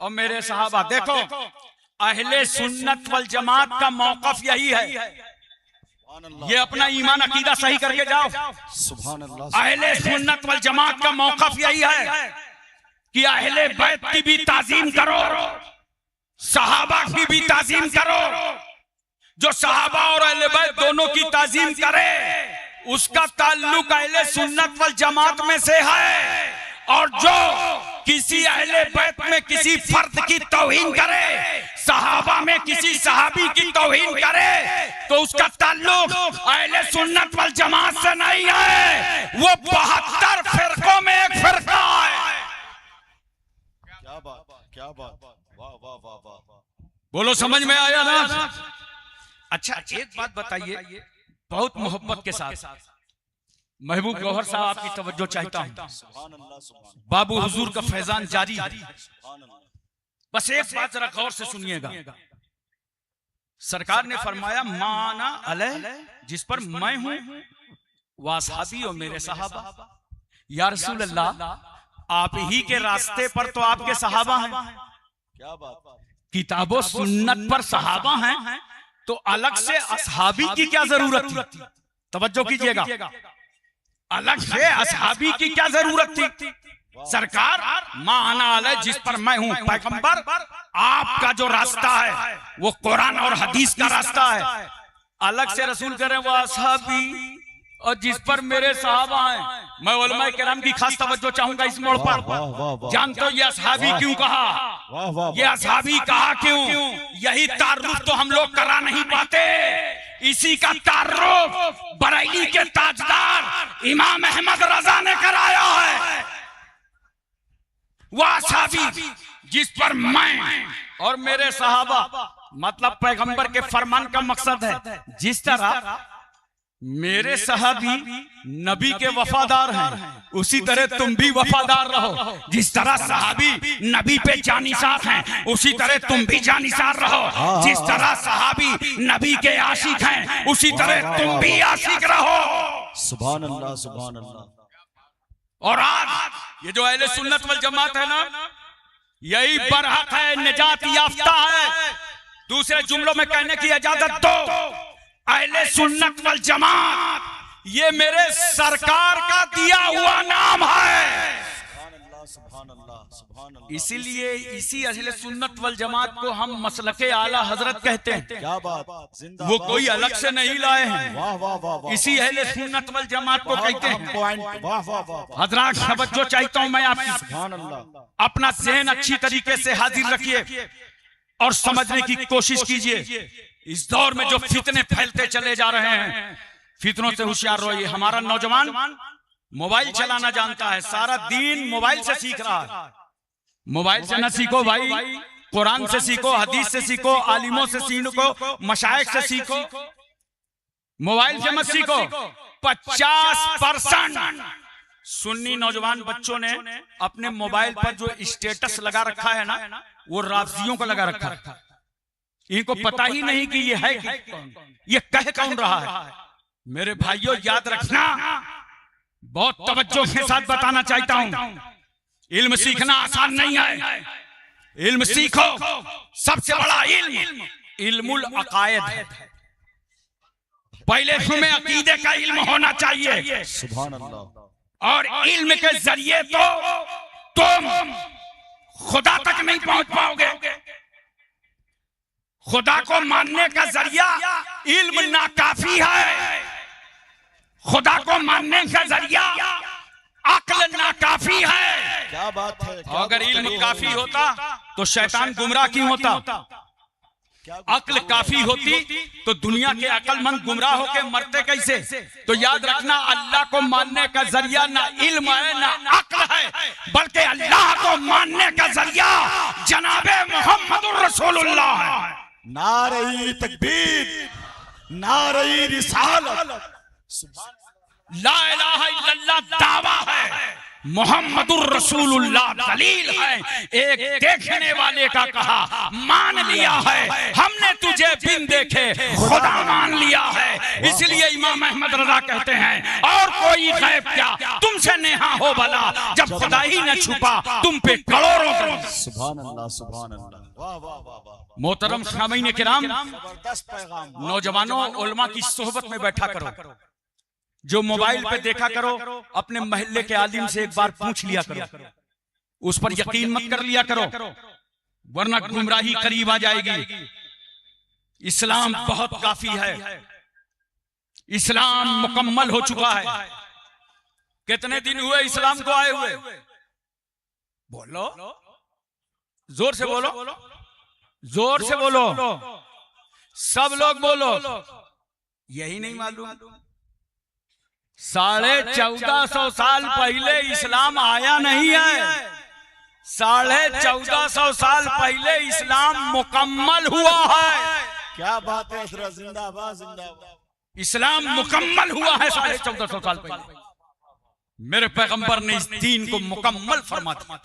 और मेरे सहाबा। देखो अहले सुन्नत वल जमात का मौक़िफ़ यही है, ये अपना ईमान अकीदा सही करके जाओ। सुभान अल्लाह। अहले सुन्नत वल जमात का मौक़िफ़ यही है कि अहले बैत की भी ताज़ीम करो, सहाबा की भी ताज़ीम करो। जो सहाबा और अहले बैत दोनों की ताज़ीम करे उसका ताल्लुक अहले सुन्नत वल जमात में से है। और जो किसी अहले बैत में किसी फर्द की तौहीन करे, सहाबा में किसी सहाबी की तौहीन करे, तो उसका ताल्लुक अहले सुन्नत वल जमात से नहीं है, वो 72 फिरकों में एक फिरका है। क्या बात, क्या बात, वाह वाह वाह वाह। बोलो समझ में आया ना? अच्छा एक बात बताइए, बहुत मोहब्बत के साथ महबूब गौहर साहब आपकी तवज्जो चाहता हूं। सुभान अल्लाह, सुभान बाबू हुजूर का फैजान जारी है। अल्लाह। बस एक बात जरा गौर से सुनिएगा। सरकार ने फरमाया माना अलैह, जिस पर मैं हूं, वासहाबी और मेरे सहाबा। या रसूल अल्लाह, आप ही के रास्ते पर तो आपके सहाबा हैं। क्या बात। किताबो सुन्नत पर सहाबा हैं, तो अलग से असहाबी की क्या जरूरत थी? तवज्जो कीजिएगा, अलग से असहाबी की क्या जरूरत थी? सरकार माना अलय, जिस पर मैं हूं पैगंबर, आपका जो रास्ता है वो कुरान और हदीस का रास्ता है। अलग से रसूल करें वो असहाबी, और जिस पर मेरे सहाबा हैं। मैं उलमाए किराम की खास तवज्जो चाहूंगा इस मोड़ पर। जानते हो ये असहाबी क्यों कहा? ये असहाबी कहा क्यों? यही तारुफ तो हम लोग करा नहीं पाते। इसी का तारुफ बरेली के ताजदार इमाम अहमद रजा ने कराया है। वह असहाबी जिस पर मैं और मेरे सहाबा, मतलब पैगंबर के फरमान का मकसद है, जिस तरह मेरे सहाबी नबी के वफादार हैं, उसी तरह तुम भी वफादार रहो। जिस तरह सहाबी नबी पे जानिसार हैं, उसी तरह तुम भी जानिसार रहो। जिस तरह सहाबी नबी के आशिक हैं, उसी तरह तुम भी आशिक रहो। सुभान अल्लाह, सुभान अल्लाह। और आज ये जो अहले सुन्नत वल जमात है ना, यही बरहक है, निजात याफ्ता है। दूसरे जुमलों में कहने की इजाजत दो, अहले सुन्नत वल जमात ये मेरे सरकार का दिया हुआ नाम है। इसीलिए इसी अहले सुन्नत वल जमात को हम मसलके आला हजरत कहते हैं। क्या बात, वो कोई अलग से नहीं लाए हैं, वाह वाह वाह वाह। इसी अहले सुन्नत वल जमात को कहते हैं। वाह वाह वाह। हजरात तवज्जो चाहता हूं मैं आपकी, सुभान अल्लाह। अपना ज़हन अच्छी तरीके से हाजिर रखिए और समझने की कोशिश कीजिए। इस दौर में जो फितने फैलते चले जा रहे हैं, फितनों से होशियार रहिए। हमारा नौजवान मोबाइल चलाना जानता है, सारा दिन मोबाइल से सीख रहा है। मोबाइल से न सीखो भाई, कुरान से सीखो, हदीस से सीखो, आलिमों से सीखो, मशाइख से सीखो। मोबाइल से मत सीखो। 50% सुन्नी नौजवान बच्चों ने अपने मोबाइल पर जो स्टेटस लगा रखा है ना, वो राफजियों को लगा रखा है। इनको पता ही नहीं कि ये है कौन, ये कह कौन रहा है। मेरे भाइयों याद रखना, बहुत तवज्जो के साथ बताना चाहता हूं, इल्म सीखना आसान नहीं है। इल्म सीखो, सबसे बड़ा इल्म इल्मुल अकायद है। पहले तुम्हें अकीदे का इल्म होना चाहिए। सुभान अल्लाह। और इल्म के जरिए तो तुम खुदा तक नहीं पहुंच पाओगे। खुदा को मानने का जरिया इल्म नाकाफी है। खुदा को मानने का जरिया अक्ल नाकाफी है। क्या बात है। अगर इल्म काफी होता तो शैतान गुमराह क्यों होता? अक्ल काफी होती तो दुनिया के अक्लमंद गुमराह होकर मरते कैसे? तो याद रखना, अल्लाह को मानने का जरिया ना इल्म है ना अक्ल है, बल्कि अल्लाह को मानने का जरिया जनाबे मोहम्मदुर रसूलुल्लाह है। नारे तकबीर, नारे रिसालत। ला इलाहा इल्लल्लाह दावा है, मोहम्मदुर रसूलुल्लाह दलील है। एक देखने वाले का कहा मान लिया है, हमने तुझे बिन देखे खुदा मान लिया है। इसलिए इमाम अहमद रजा कहते हैं, और कोई गैब क्या तुमसे नेहा हो भला, जब खुदा ही न छुपा तुम पे करोड़ों का। सुभान अल्लाह, सुभान अल्लाह। वाह वाह वाह वाह। मोहतरम सामीन किराम, जबरदस्त पैगाम। नौजवानों उलमा की सोहबत में बैठा करो। जो मोबाइल पे देखा करो, अपने मोहल्ले के आलिम से एक बार पूछ लिया करो। उस पर यकीन मत कर लिया करो, वरना गुमराही करीब आ जाएगी। इस्लाम बहुत काफी है, इस्लाम मुकम्मल हो चुका है। कितने दिन हुए इस्लाम को आए हुए? बोलो, जोर से बोलो, जोर से बोलो, सब लोग बोलो। यही नहीं मालूम 1450 साल पहले इस्लाम आया नहीं है। 1450 साल पहले इस्लाम मुकम्मल हुआ है। क्या बात है हजरत, जिंदाबाद जिंदाबाद। इस्लाम मुकम्मल हुआ है 1450 साल पहले। मेरे पैगंबर ने इस दीन को मुकम्मल फरमा दिया।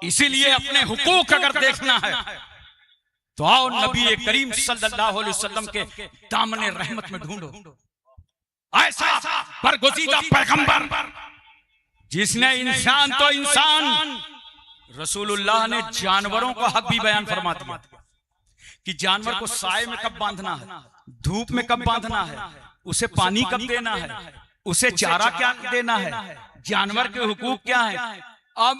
इसीलिए अपने हुकूक अगर देखना है तो आओ नबी करीम सल्लल्लाहु अलैहि वसल्लम के दामने रहमत में ढूंढो। ऐसा बरगुज़ीदा पैगंबर, जिसने इंसान तो इंसान, रसूलुल्लाह ने जानवरों का हक भी बयान फरमा दिया कि जानवर को साए में कब बांधना है, धूप में कब बांधना है, उसे पानी कब देना है, उसे चारा क्या देना है, जानवर के हुकूक क्या है। अब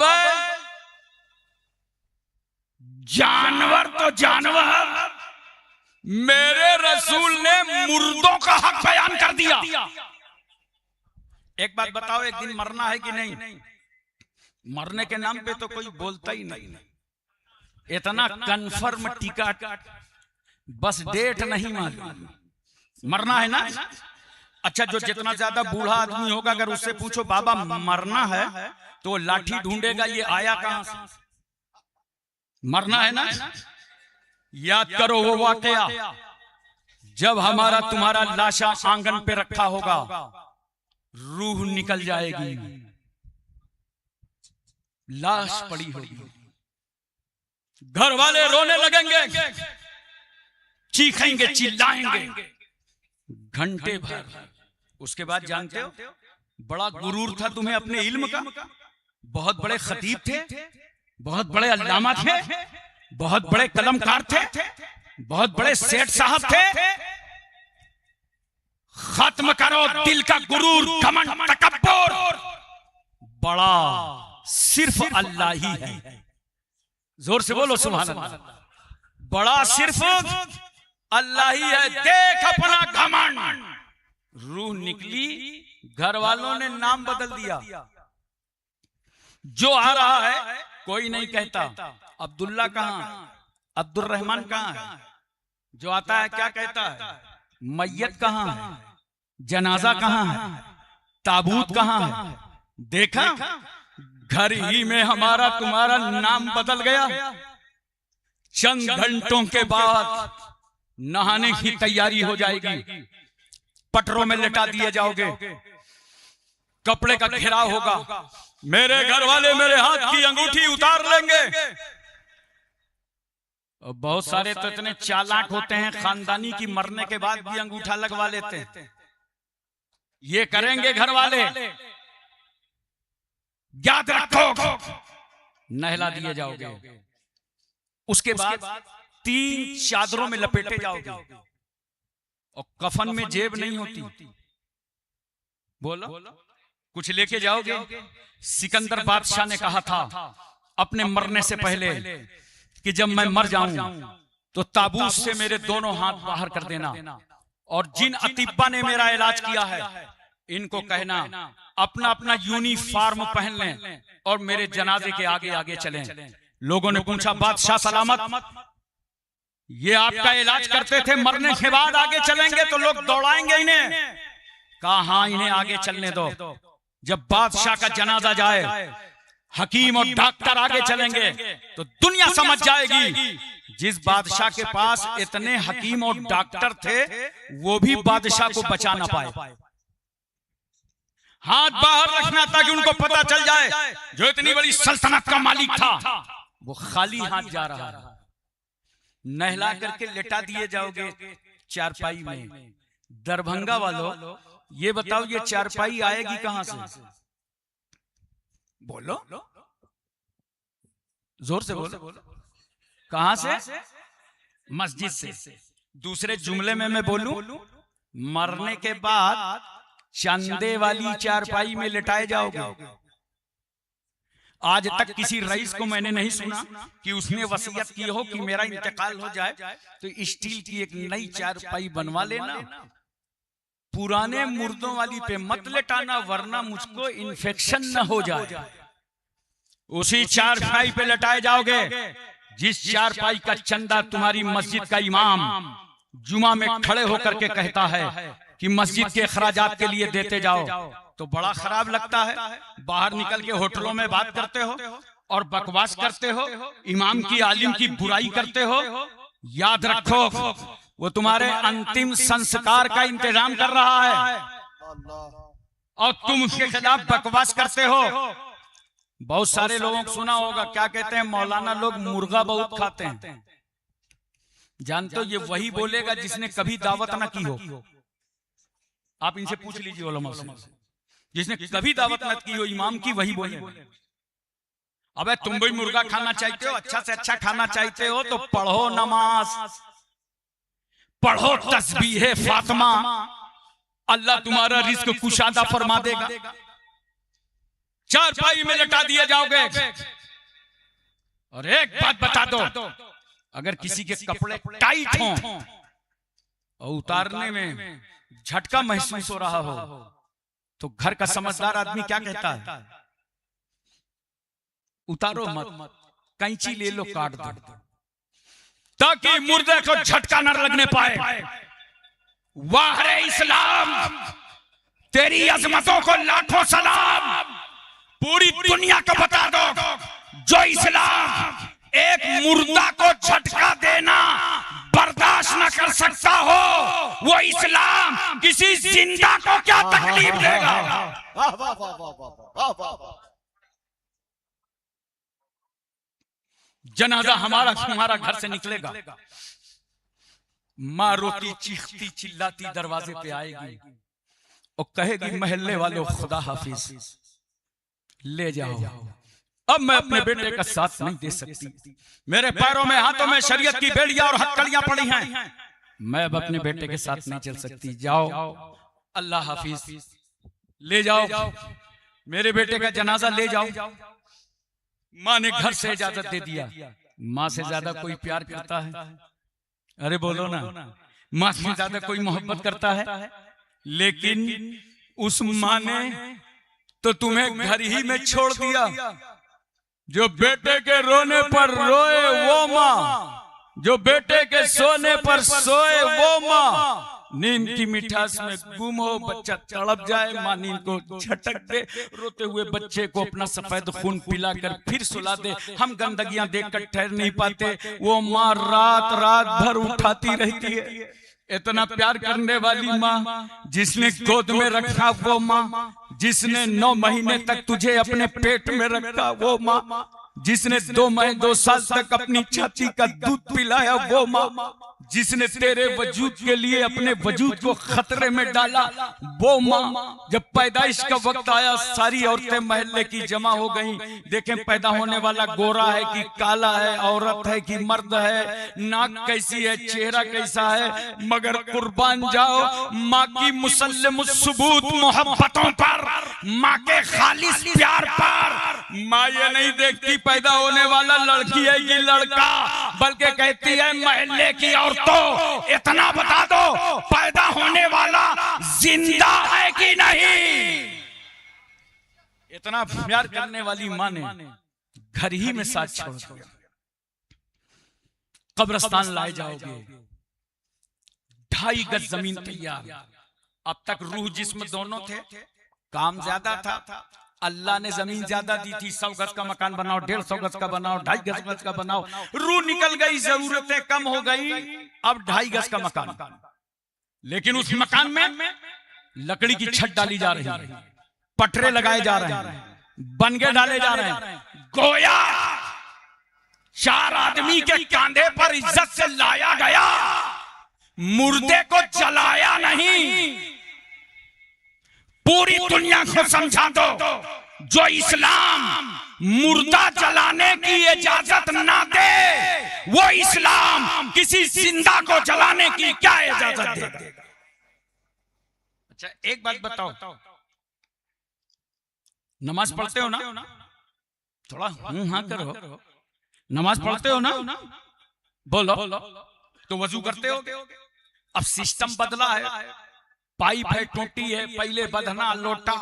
जानवर तो जानवर, मेरे रसूल ने मुर्दों का हक बयान कर दिया। एक बात बताओ, एक दिन मरना है कि नहीं? मरने के नाम पे तो कोई बोलता ही नहीं, इतना कंफर्म टिकट, बस डेट नहीं मालूम, मरना है ना। अच्छा, जो जितना ज्यादा बूढ़ा आदमी होगा, अगर उससे पूछो बाबा मरना है, तो लाठी ढूंढेगा ये आया कहां से। मरना है ना। याद करो वो वाकया जब हमारा तुम्हारा लाशा आंगन पे रखा होगा, रूह निकल जाएगी, लाश पड़ी होगी, घर वाले रोने लगेंगे, चीखेंगे, चिल्लाएंगे घंटे भर। उसके बाद जानते हो, बड़ा गुरूर था तुम्हें अपने इल्म का, बहुत बड़े खतीब थे, बहुत बड़े अल्लामा थे, बहुत बड़े कलमकार थे, बहुत बड़े सेठ साहब थे। खत्म करो दिल का गुरूर, घमंड, तकब्बुर। बड़ा सिर्फ अल्लाह ही है। जोर से बोलो सुभान अल्लाह। बड़ा सिर्फ अल्लाह ही है। देख अपना घमंड। रूह निकली, घर वालों ने नाम बदल दिया। जो आ रहा है कोई नहीं कहता अब्दुल्ला कहां, अब्दुल रहमान कहां है। जो आता है क्या कहता है, मैयत कहां है, जनाजा कहां है, ताबूत कहां है। देखा, घर ही में हमारा तुम्हारा नाम बदल गया। चंद घंटों के बाद नहाने की तैयारी हो जाएगी, पटरों में लेटा दिए जाओगे, कपड़े का घेराव होगा, मेरे घर वाले मेरे हाथ की अंगूठी उतार लेंगे। और बहुत सारे तो इतने चालाक होते हैं, खानदानी की मरने के बाद भी अंगूठा लगवा लेते हैं। ये करेंगे घर वाले, याद रखो, नहला दिए जाओगे। उसके बाद 3 चादरों में लपेटे जाओगे, और कफन में जेब नहीं होती। बोलो, कुछ लेके जाओगे। सिकंदर बादशाह ने कहा था अपने मरने से पहले कि जब मैं मर जाऊं तो ताबूत से मेरे दोनों हाथ बाहर कर देना, और जिन अतिब्बा ने मेरा इलाज किया है इनको कहना अपना अपना यूनिफॉर्म पहन लें और मेरे जनाजे के आगे आगे चलें। लोगों ने पूछा, बादशाह सलामत, ये आपका इलाज करते थे, मरने के बाद आगे चलेंगे तो लोग दौड़ाएंगे इन्हें। कहा हाँ, इन्हें आगे चलने दो। जब बादशाह का जनाजा जाए, हकीम और डॉक्टर आगे चलेंगे तो दुनिया समझ जाएगी जिस बादशाह के पास इतने हकीम और डॉक्टर थे वो भी बादशाह को बचा ना पाए। हाथ बाहर रखना ताकि उनको पता चल जाए जो इतनी बड़ी सल्तनत का मालिक था वो खाली हाथ जा रहा है। नहला करके लेटा दिए जाओगे चारपाई में। दरभंगा वालों, ये बताओ ये चारपाई आएगी कहां से? बोलो, जोर से बोलो, कहां से? मस्जिद से। दूसरे जुमले में मैं बोलूं, मरने के बाद चंदे वाली चारपाई में लेटाए जाओगे। आज तक किसी रईस को मैंने नहीं सुना कि उसने वसीयत की हो कि मेरा इंतकाल हो जाए तो स्टील की एक नई चारपाई बनवा लेना, पुराने मुर्दों वाली पे मत लेटाना वरना मुझको इन्फेक्शन न हो जाए। उसी चारपाई पे लेटाए जाओगे जिस चारपाई का चंदा तुम्हारी मस्जिद का इमाम जुमा में खड़े होकर के कहता है कि मस्जिद के अखराजात के लिए देते जाओ। तो बड़ा खराब लगता है, बाहर निकल के होटलों में बात करते हो और बकवास करते हो, इमाम की आलिम की बुराई करते हो। याद रखो वो तुम्हारे अंतिम संस्कार का इंतजाम कर रहा है और तुम उसके खिलाफ बकवास करते हो। बहुत सारे लोगों को सुना होगा, क्या कहते हैं मौलाना लोग मुर्गा बहुत खाते हैं। जानते हो ये वही बोलेगा जिसने कभी दावत ना की हो। आप इनसे पूछ लीजिए उलमा से, जिसने कभी दावत मत की हो इमाम की, वही बोले। अबे तुम भी मुर्गा खाना चाहते हो, अच्छा से अच्छा खाना चाहते हो तो पढ़ो नमाज, पढ़ो तस्बीह फातिमा, अल्लाह तुम्हारा रिस्क कुशादा फरमा देगा। चारपाई में लटा दिए जाओगे। और एक बात बता दो, अगर किसी के कपड़े टाइट हों और उतारने में झटका महसूस हो रहा हो तो घर का समझदार आदमी क्या कहता है? उतारो मत, कैंची ले लो, काट दो, ताकि मुर्दे को झटका न लगने पाए। वाह रे इस्लाम, तेरी अजमतों को लाखों सलाम। पूरी दुनिया को बता दो, जो इस्लाम एक मुर्दा को झटका देना बर्दाश्त न कर सकता हो, वो इस्लाम किसी जिंदा को क्या तकलीफ देगा? जनाजा हमारा तुम्हारा घर से निकलेगा, माँ रोती चीखती चिल्लाती दरवाजे पे आएगी और कहेगी महल्ले वालों खुदा हाफिज, ले जाओ। अब मैं अपने बेटे का साथ नहीं दे सकती, मेरे पैरों में हाथों में शरीयत की बेड़ियां और हथकड़ियां पड़ी हैं, मैं अब अपने बेटे के साथ नहीं चल सकती। जाओ अल्लाह हाफिज, ले जाओ मेरे बेटे का जनाजा, ले जाओ। माँ ने घर से इजाजत दे दिया। माँ से ज्यादा कोई प्यार करता है? अरे बोलो ना, माँ से ज्यादा कोई मोहब्बत करता है? लेकिन उस माँ ने तो तुम्हें घर ही में छोड़ दिया। जो बेटे के रोने पर रोए वो माँ, जो बेटे के सोने पर सोए वो माँ, नींद की मिठास में गुम हो बच्चा तड़प जाए, माँ नींद को झटक दे, रोते हुए बच्चे को अपना सफेद खून पिलाकर फिर सुला दे। हम गंदगियां देखकर ठहर नहीं पाते, वो माँ रात रात भर उठाती रहती है। इतना प्यार करने वाली माँ, जिसने गोद में रखा वो माँ, जिसने 9 महीने तक तुझे अपने पेट में रखा वो माँ, जिसने 2 साल तक अपनी छाती का दूध पिलाया वो माँ, जिसने तेरे वजूद के लिए अपने वजूद को खतरे में डाला वो माँ। जब पैदाइश का वक्त आया, सारी औरतें महल्ले की जमा हो गईं। देखें पैदा होने वाला गोरा है कि काला है, औरत है कि मर्द है, नाक कैसी है, चेहरा कैसा है, मगर कुर्बान जाओ माँ की मुसल्लम सुबूत मोहब्बतों पर, माँ के खालिस प्यार पर। माँ ये नहीं देखती पैदा होने वाला लड़की है कि लड़का, बल्कि कहती है महल्ले की औरतों इतना बता दो पैदा होने वाला जिंदा है कि नहीं। इतना प्यार करने वाली माँ ने घर ही में साथ छोड़ दिया। कब्रिस्तान लाए जाओगे, 2.5 गज जमीन तैयार। अब तक रूह जिस्म दोनों थे, काम ज्यादा था, अल्लाह ने जमीन ज्यादा दी थी। 100 गज का मकान बनाओ, 150 गज का बनाओ, 2.5 गज का बनाओ। रूह निकल गई, जरूरतें कम हो गई, अब 2.5 गज का मकान। लेकिन उस मकान में लकड़ी की छत डाली जा रही है, पटरे लगाए जा रहे हैं, बनगे डाले जा रहे हैं। गोया 4 आदमी के कांधे पर इज्जत से लाया गया, मुर्दे को जलाया नहीं। पूरी दुनिया को समझा दो, जो इस्लाम मुर्दा जलाने की इजाजत ना दे, वो इस्लाम किसी जिंदा को जलाने की क्या इजाजत देगा? अच्छा एक बात बताओ, नमाज पढ़ते हो ना? थोड़ा हाँ करो, नमाज पढ़ते हो ना? बोलो। तो वजू करते हो? अब सिस्टम बदला है, पाइप है, टोटी है, पहले बधना लोटा।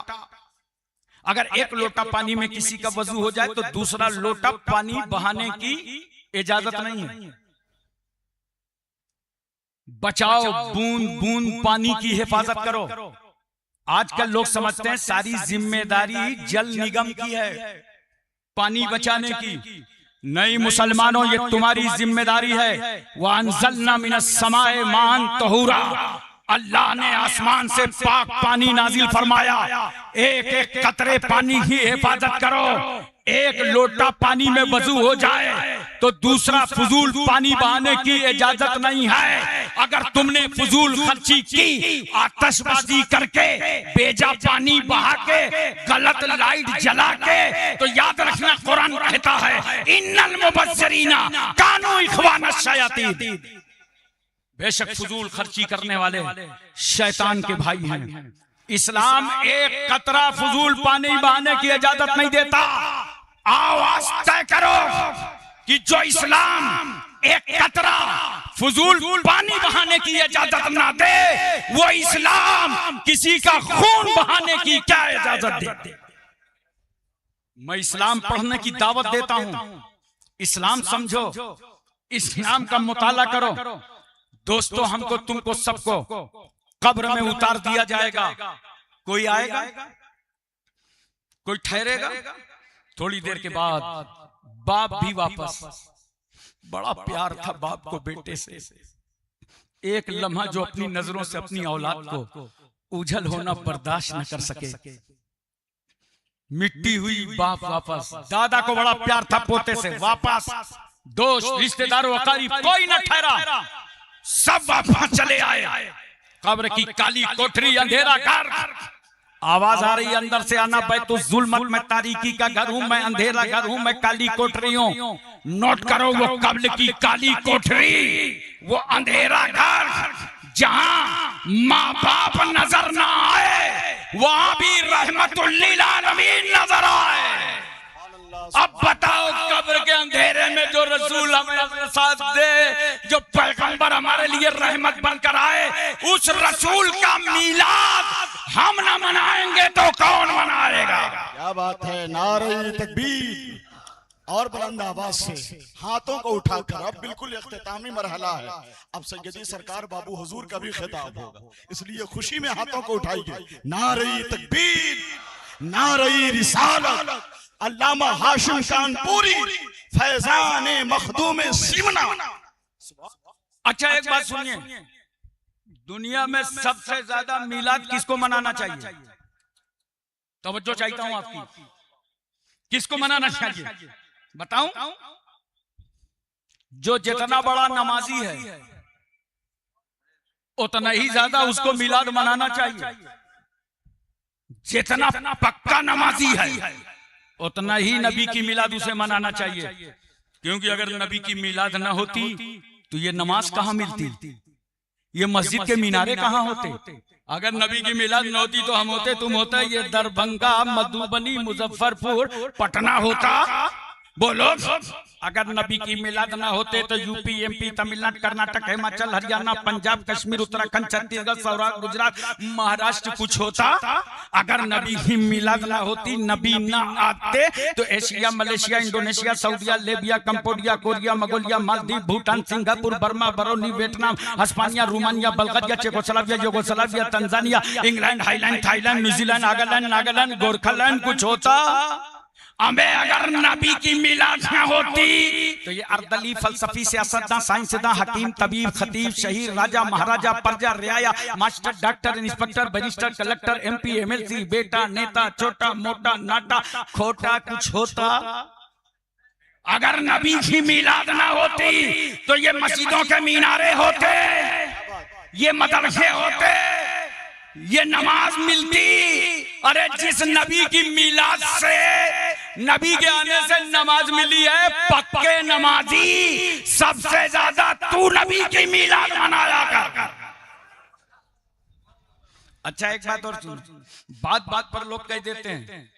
अगर एक लोटा पानी में किसी का वजू हो जाए तो दूसरा लोटा पानी बहाने की इजाजत नहीं है। बचाओ, बूंद बूंद पानी की हिफाजत करो। आजकल लोग समझते हैं सारी जिम्मेदारी जल निगम की है पानी बचाने की। नहीं मुसलमानों, ये तुम्हारी जिम्मेदारी है। वअंज़लना मिनस समाए माअन तहूरा, अल्लाह ने आसमान से पाक पानी नाजिल फरमाया। एक एक कतरे पानी की हिफाजत करो। एक लोटा पानी में वजू हो जाए तो दूसरा फजूल पानी बहाने की इजाजत नहीं है। अगर तुमने फजूल खर्ची की, आतिशबाजी करके, बेजा पानी बहा के, गलत लाइट जला के, तो याद रखना कुरान कहता है इन्नल मुबस्सिरीना कानू इख्वानश शयातीन। बेशक फजूल खर्ची करने वाले शैतान के भाई हैं। इस्लाम एक कतरा फजूल पानी बहाने की इजाजत नहीं देता। आवाज तय करो कि जो इस्लाम एक कतरा फजूल पानी बहाने की इजाजत ना दे, वो इस्लाम किसी का खून बहाने की क्या इजाजत दे। मैं इस्लाम पढ़ने की दावत देता हूं। इस्लाम समझो, इस्लाम का मुताला करो। दोस्तों, हमको, तुमको, सबको कब्र में उतार दिया जाएगा। कोई आएगा, कोई ठहरेगा। थोड़ी देर के बाद बाप भी वापस। बड़ा प्यार था बाप को बेटे से। एक लम्हा जो अपनी नजरों से अपनी औलाद को उजल होना बर्दाश्त न कर सके, मिट्टी हुई बाप वापस। दादा को बड़ा प्यार था पोते से, वापस। दोस्त, रिश्तेदारों, अकारीब कोई न ठहरा, सब वापस चले आए। कब्र की काली कोठरी, अंधेरा घर। आवाज आ रही है अंदर से, आना बैतुल जुल्मत में तारीकी का घर हूं मैं, अंधेरा घर हूं मैं, काली कोठरी हूं। नोट करो, वो कब्र की काली कोठरी, वो अंधेरा घर जहां माँ बाप नजर ना आए, वहां भी रहमतुल लिल आलमीन नजर आए। अब बताओ, कब्र के अंधेरे में जो रसूल हमें अपने साथ दे, जो पैगंबर हमारे लिए रहमत बनकर आए, उस रसूल का मीलाद हम ना मनाएंगे तो कौन मनाएगा। क्या बात है। नारे तकबीर। और बुलंद आवाज से हाथों को उठाकर, अब बिल्कुल इख्तितामी मरहला है। अब सैयदी सरकार बाबू हुजूर का भी खिताब होगा, इसलिए खुशी में हाथों को उठाइए। नारे तकबीर, नारे रिसालत, अल्लामा हाशिम कानपुरी, फैजान मखदूम सिमना। अच्छा, एक बात सुनिए, दुनिया में सबसे ज्यादा मिलाद किसको मनाना चाहिए? तवज्जो चाहता हूं आपकी। किसको मनाना चाहिए बताऊं? जो जितना बड़ा नमाजी है उतना ही ज्यादा उसको मिलाद मनाना चाहिए। जितना पक्का नमाजी है उतना ही नबी की मिलाद उसे मनाना चाहिए। क्योंकि अगर नबी की मिलाद ना होती तो ये नमाज कहां मिलती, ये मस्जिद के मीनारे कहां होते। अगर नबी की मिलाद न होती तो हम होते, तुम होता, ये दरभंगा, मधुबनी, मुजफ्फरपुर, पटना होता। बोलो, अगर नबी की मिलाद ना होते तो यूपी, एमपी, तमिलनाडु, कर्नाटक, हिमाचल, हरियाणा, पंजाब, कश्मीर, उत्तराखंड, छत्तीसगढ़, सौराष्ट्र, गुजरात, महाराष्ट्र कुछ होता। अगर नबी की मिलाद ना होती, नबी ना आते, तो एशिया, मलेशिया, इंडोनेशिया, सऊदीया, Libya, Cambodia, Korea, Mongolia, Maldives, Bhutan, Singapore, Burma, Barauni, Vietnam, Hispania, Romania, Bulgaria, Czechoslovakia, Yugoslavia, Tanzania, England, highland, Thailand, New Zealand, Nagaland, Nagaland, Gorkhaland कुछ होता। हमें अगर नबी की मिलाद न होती तो ये अर्दली, फलसफी, सियासतदान, साइंसदान, हकीम, तबीब, खतीब, शहीद, राजा, महाराजा, प्रजा, रियाया, master, doctor, inspector, barrister, collector, MP, MLC, बेटा, नेता, छोटा मोटा, नाटा खोटा कुछ होता। अगर नबी की मिलाद ना होती तो ये मस्जिदों के मीनारे होते, ये मदरसे होते, ये नमाज मिलती। अरे जिस नबी की मिलाद से, नबी के आने से नमाज मिली है, पक्के नमाजी सबसे ज्यादा तू नबी की मिलाद मनाया कर। अच्छा, एक बात और सुन। बात बात पर लोग कह देते हैं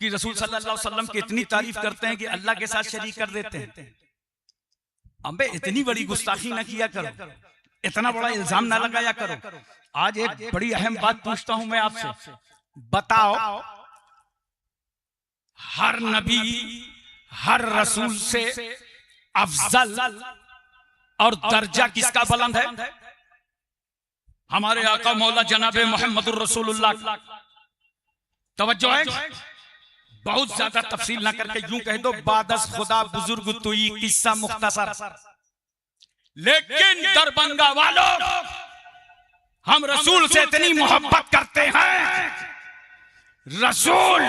कि रसूल सल्लल्लाहु अलैहि वसल्लम की इतनी तारीफ करते हैं कि अल्लाह के साथ शरीक कर देते हैं। अबे इतनी बड़ी गुस्ताखी ना किया करो, इतना बड़ा इल्जाम ना लगाया करो। आज एक बड़ी अहम बात पूछता हूं मैं आपसे, बताओ हर नबी, हर रसूल से अफजल और दर्जा किसका बुलंद है? हमारे आका मौला जनाबे मोहम्मदुर रसूलुल्लाह। तवज्जो है, बहुत ज्यादा तफसील ना करके यूं कह दो, बादस खुदा बुजुर्ग तुई, किस्सा मुख्तसर। लेकिन दरभंगा वालों, हम रसूल से इतनी मोहब्बत करते हैं, रसूल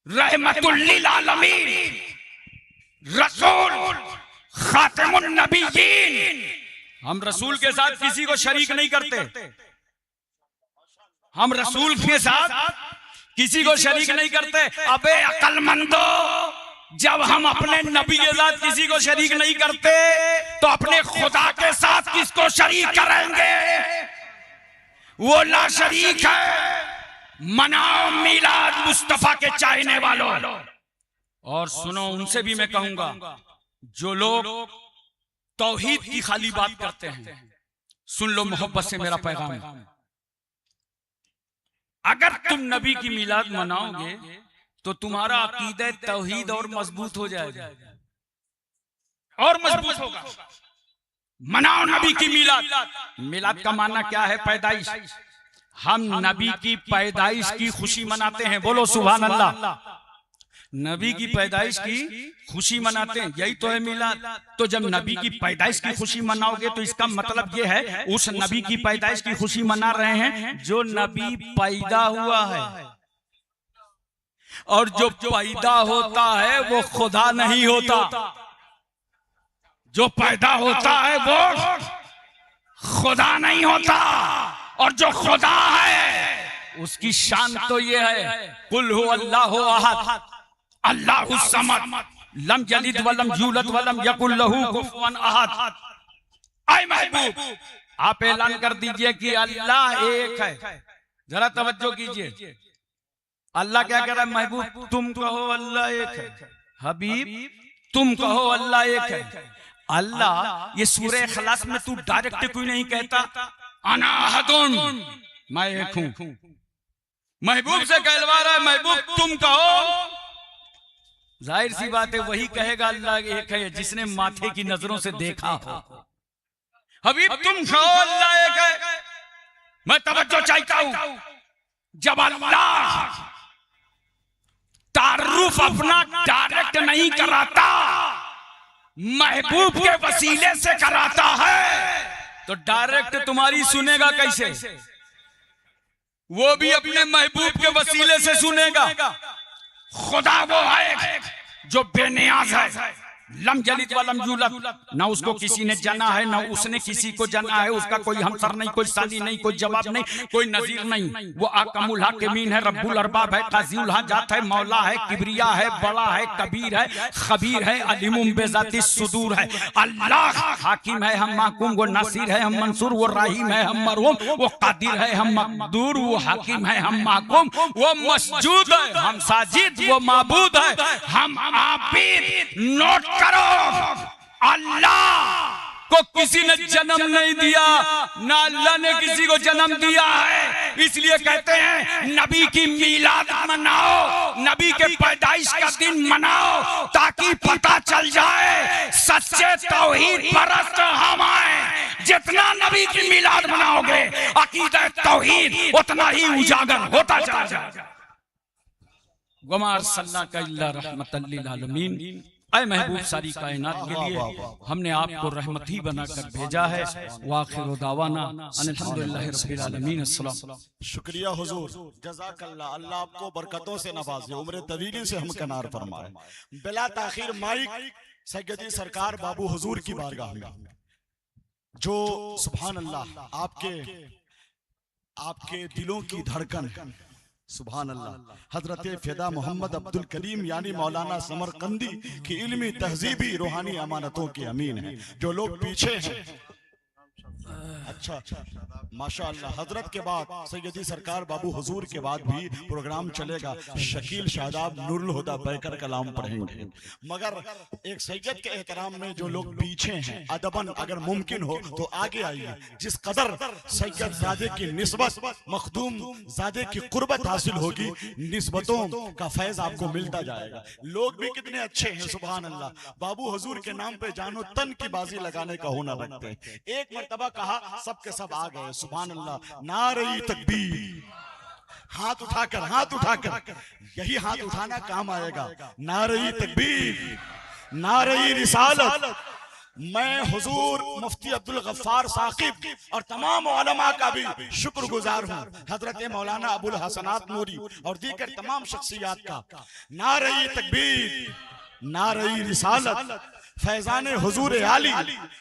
रहमतुल लिल आलमीन, रसूल खातिमुन नबिय्यीन। हम रसूल के साथ किसी को शरीक नहीं करते, हम रसूल के साथ किसी को शरीक नहीं करते। अबे अक्लमंदो, जब हम अपने नबी के साथ किसी को शरीक नहीं करते तो अपने खुदा के साथ किसको शरीक करेंगे? वो ला शरीक है। मनाओ मिलाद मुस्तफा के चाहने वालों। और सुनो, उनसे भी मैं कहूंगा जो लोग तौहीद की खाली बात करते हैं, सुन लो मोहब्बत से मेरा पैगाम है। अगर तुम नबी की मिलाद मनाओगे तो तुम्हारा अकीदा तौहीद और मजबूत हो जाएगा, और मजबूत होगा। मनाओ नबी की मिलाद। मिलाद का माना क्या है? पैदाइश। हम नबी की पैदाइश की खुशी मनाते हैं, बोलो सुभान अल्लाह। नबी की पैदाइश की खुशी मनाते हैं, यही तो है मिलाद। तो जब नबी की पैदाइश की खुशी मनाओगे तो इसका मतलब ये है उस नबी की पैदाइश की खुशी मना रहे हैं जो नबी पैदा हुआ है। और जो पैदा होता है वो खुदा नहीं होता, जो पैदा होता है वो खुदा नहीं होता। और जो खुदा है उसकी शान तो ये है, कुल हु अल्लाहु अहद अल्लाहु समद लम यलिद वलम यूलद वलम यकुल लहू कुफुवन अहद। ऐ महबूब, आप ऐलान कर दीजिए कि अल्लाह एक है। जरा तवज्जो कीजिए, अल्लाह क्या कह रहा है? महबूब तुम कहो अल्लाह एक है, हबीब तुम कहो अल्लाह एक है। अल्लाह ये सूरह इखलास में तू डायरेक्ट क्यों नहीं कहता अना अहदुन, मैं एक हूं? महबूब से कहलवा रहा है महबूब तुम कहो। जाहिर सी बात है वही कहेगा अल्लाह एक है जिसने माथे की नजरों से देखा हो। हबीब तुम कहो अल्लाह एक है। मैं तवज्जो चाहता हूं, जब अल्लाह तारुफ अपना डायरेक्ट नहीं कराता, महबूब के वसीले से कराता है, तो डायरेक्ट तुम्हारी सुनेगा कैसे? वो भी अपने महबूब के वसीले से सुनेगा। खुदा वो है जो बेनियाज है, लम यलिद वलम यूलद, ना उसको किसी ने जाना है ना उसने किसी को जाना है। उसका कोई हमसर नहीं, कोई साली नहीं, कोई जवाब नहीं, कोई नजीर नहीं। वो आकमुल हाकिमीन है, रब्बुल अरबाब है, काज़िउल हाजात है, मौला है, किबरिया है, बड़ा है, कबीर है, खबीर है, अलीमुम बेज़ातिस सुदूर है। अल्लाह हाकिम है, हम महकूम, वो नासिर है, हम मंसूर, वो राहीम है, हम मरहूम, वो कादिर है, हम मकदूर, वो हाकिम है, हम महकूम, वो मसजूद है, हम साजिद, वो माबूद है, हम आबिद। नोट करो, अल्लाह को किसी ने जन्म नहीं दिया, ना अल्लाह ने किसी को जन्म दिया है। इसलिए कहते हैं नबी की मिलाद मनाओ, नबी के पैदाइश का दिन मनाओ, ताकि पता चल जाए सच्चे तौहीद परस्त हम आए। जितना नबी की मिलाद मनाओगे अकीदा तौहीद उतना ही उजागर होता चला जाएगा। वमार सल्ला का इल्ला रहमतल लिल आलमीन। ऐ महबूब सारी कायनात के लिए हमने आपको रहमत ही बनाकर भेजा है। वाखिर दावाना अल्हम्दुलिल्लाहि रब्बिल आलमीन। अस्सलाम। शुक्रिया हुजूर, जज़ाकल्लाह। अल्लाह आपको बरकतों से नवाजे, उम्र तवीली से हम कनार फरमाए। बिला ताखीर माइक सैयदी सरकार बाबू हुजूर की बारगाह में, जो सुभान अल्लाह आपके दिलों की धड़कन, सुभान अल्लाह, हजरत फिदा मोहम्मद अब्दुल करीम यानी मौलाना समरकंदी की इल्मी तहजीबी रूहानी अमानतों के अमीन हैं। जो लोग पीछे हैं, अच्छा माशाअल्लाह, हजरत के बाद सैयदी सरकार बाबू हुजूर के बाद भी प्रोग्राम चलेगा। शकील शादाब नूरुल हुदा बैकर कलाम पढ़ेंगे। मगर एक सैयद के एहतराम में जो लोग पीछे हैं, अदबन अगर मुमकिन हो तो आगे आइए। जिस कदर सैयद ज़ादे की निस्बत, मखदूम ज़ादे की कुर्बत हासिल होगी, निस्बतों का फैज आपको मिलता जाएगा। लोग भी कितने अच्छे हैं, सुभान अल्लाह। बाबू हुजूर के नाम पे जानो तन की बाजी लगाने का हुनर रखते हैं। एक मर्तबा कहा, सबके सब आ गए, सुभान अल्लाह। नारे तकबीर, हाथ उठाकर यही हाथ उठाना काम आएगा। नारे तकबीर, नारे रिसालत। मैं हुजूर मुफ्ती अब्दुल गफ्फार साकिब और तमाम उलमा का भी शुक्रगुजार हूँ, हजरत मौलाना अबुल हसनात नूरी और दीगर तमाम शख्सियात का। नारे तकबीर, नारई रिसालत, फैजान हुजूर आली,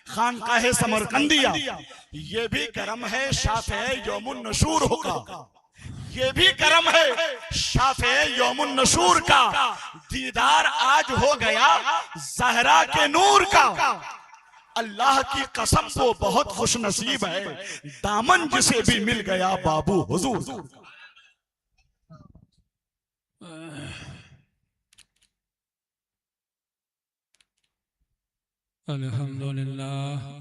खानकाहे समरकंदिया, ये भी करम है शाफे यौमुन नशूर का, ये भी करम है शाफे यौमुन नशूर का। दीदार आज हो गया ज़हरा के नूर का, अल्लाह की कसम वो बहुत खुश नसीब है, दामन जिसे भी मिल गया बाबू हुजूर। अल्हम्दुलिल्लाह।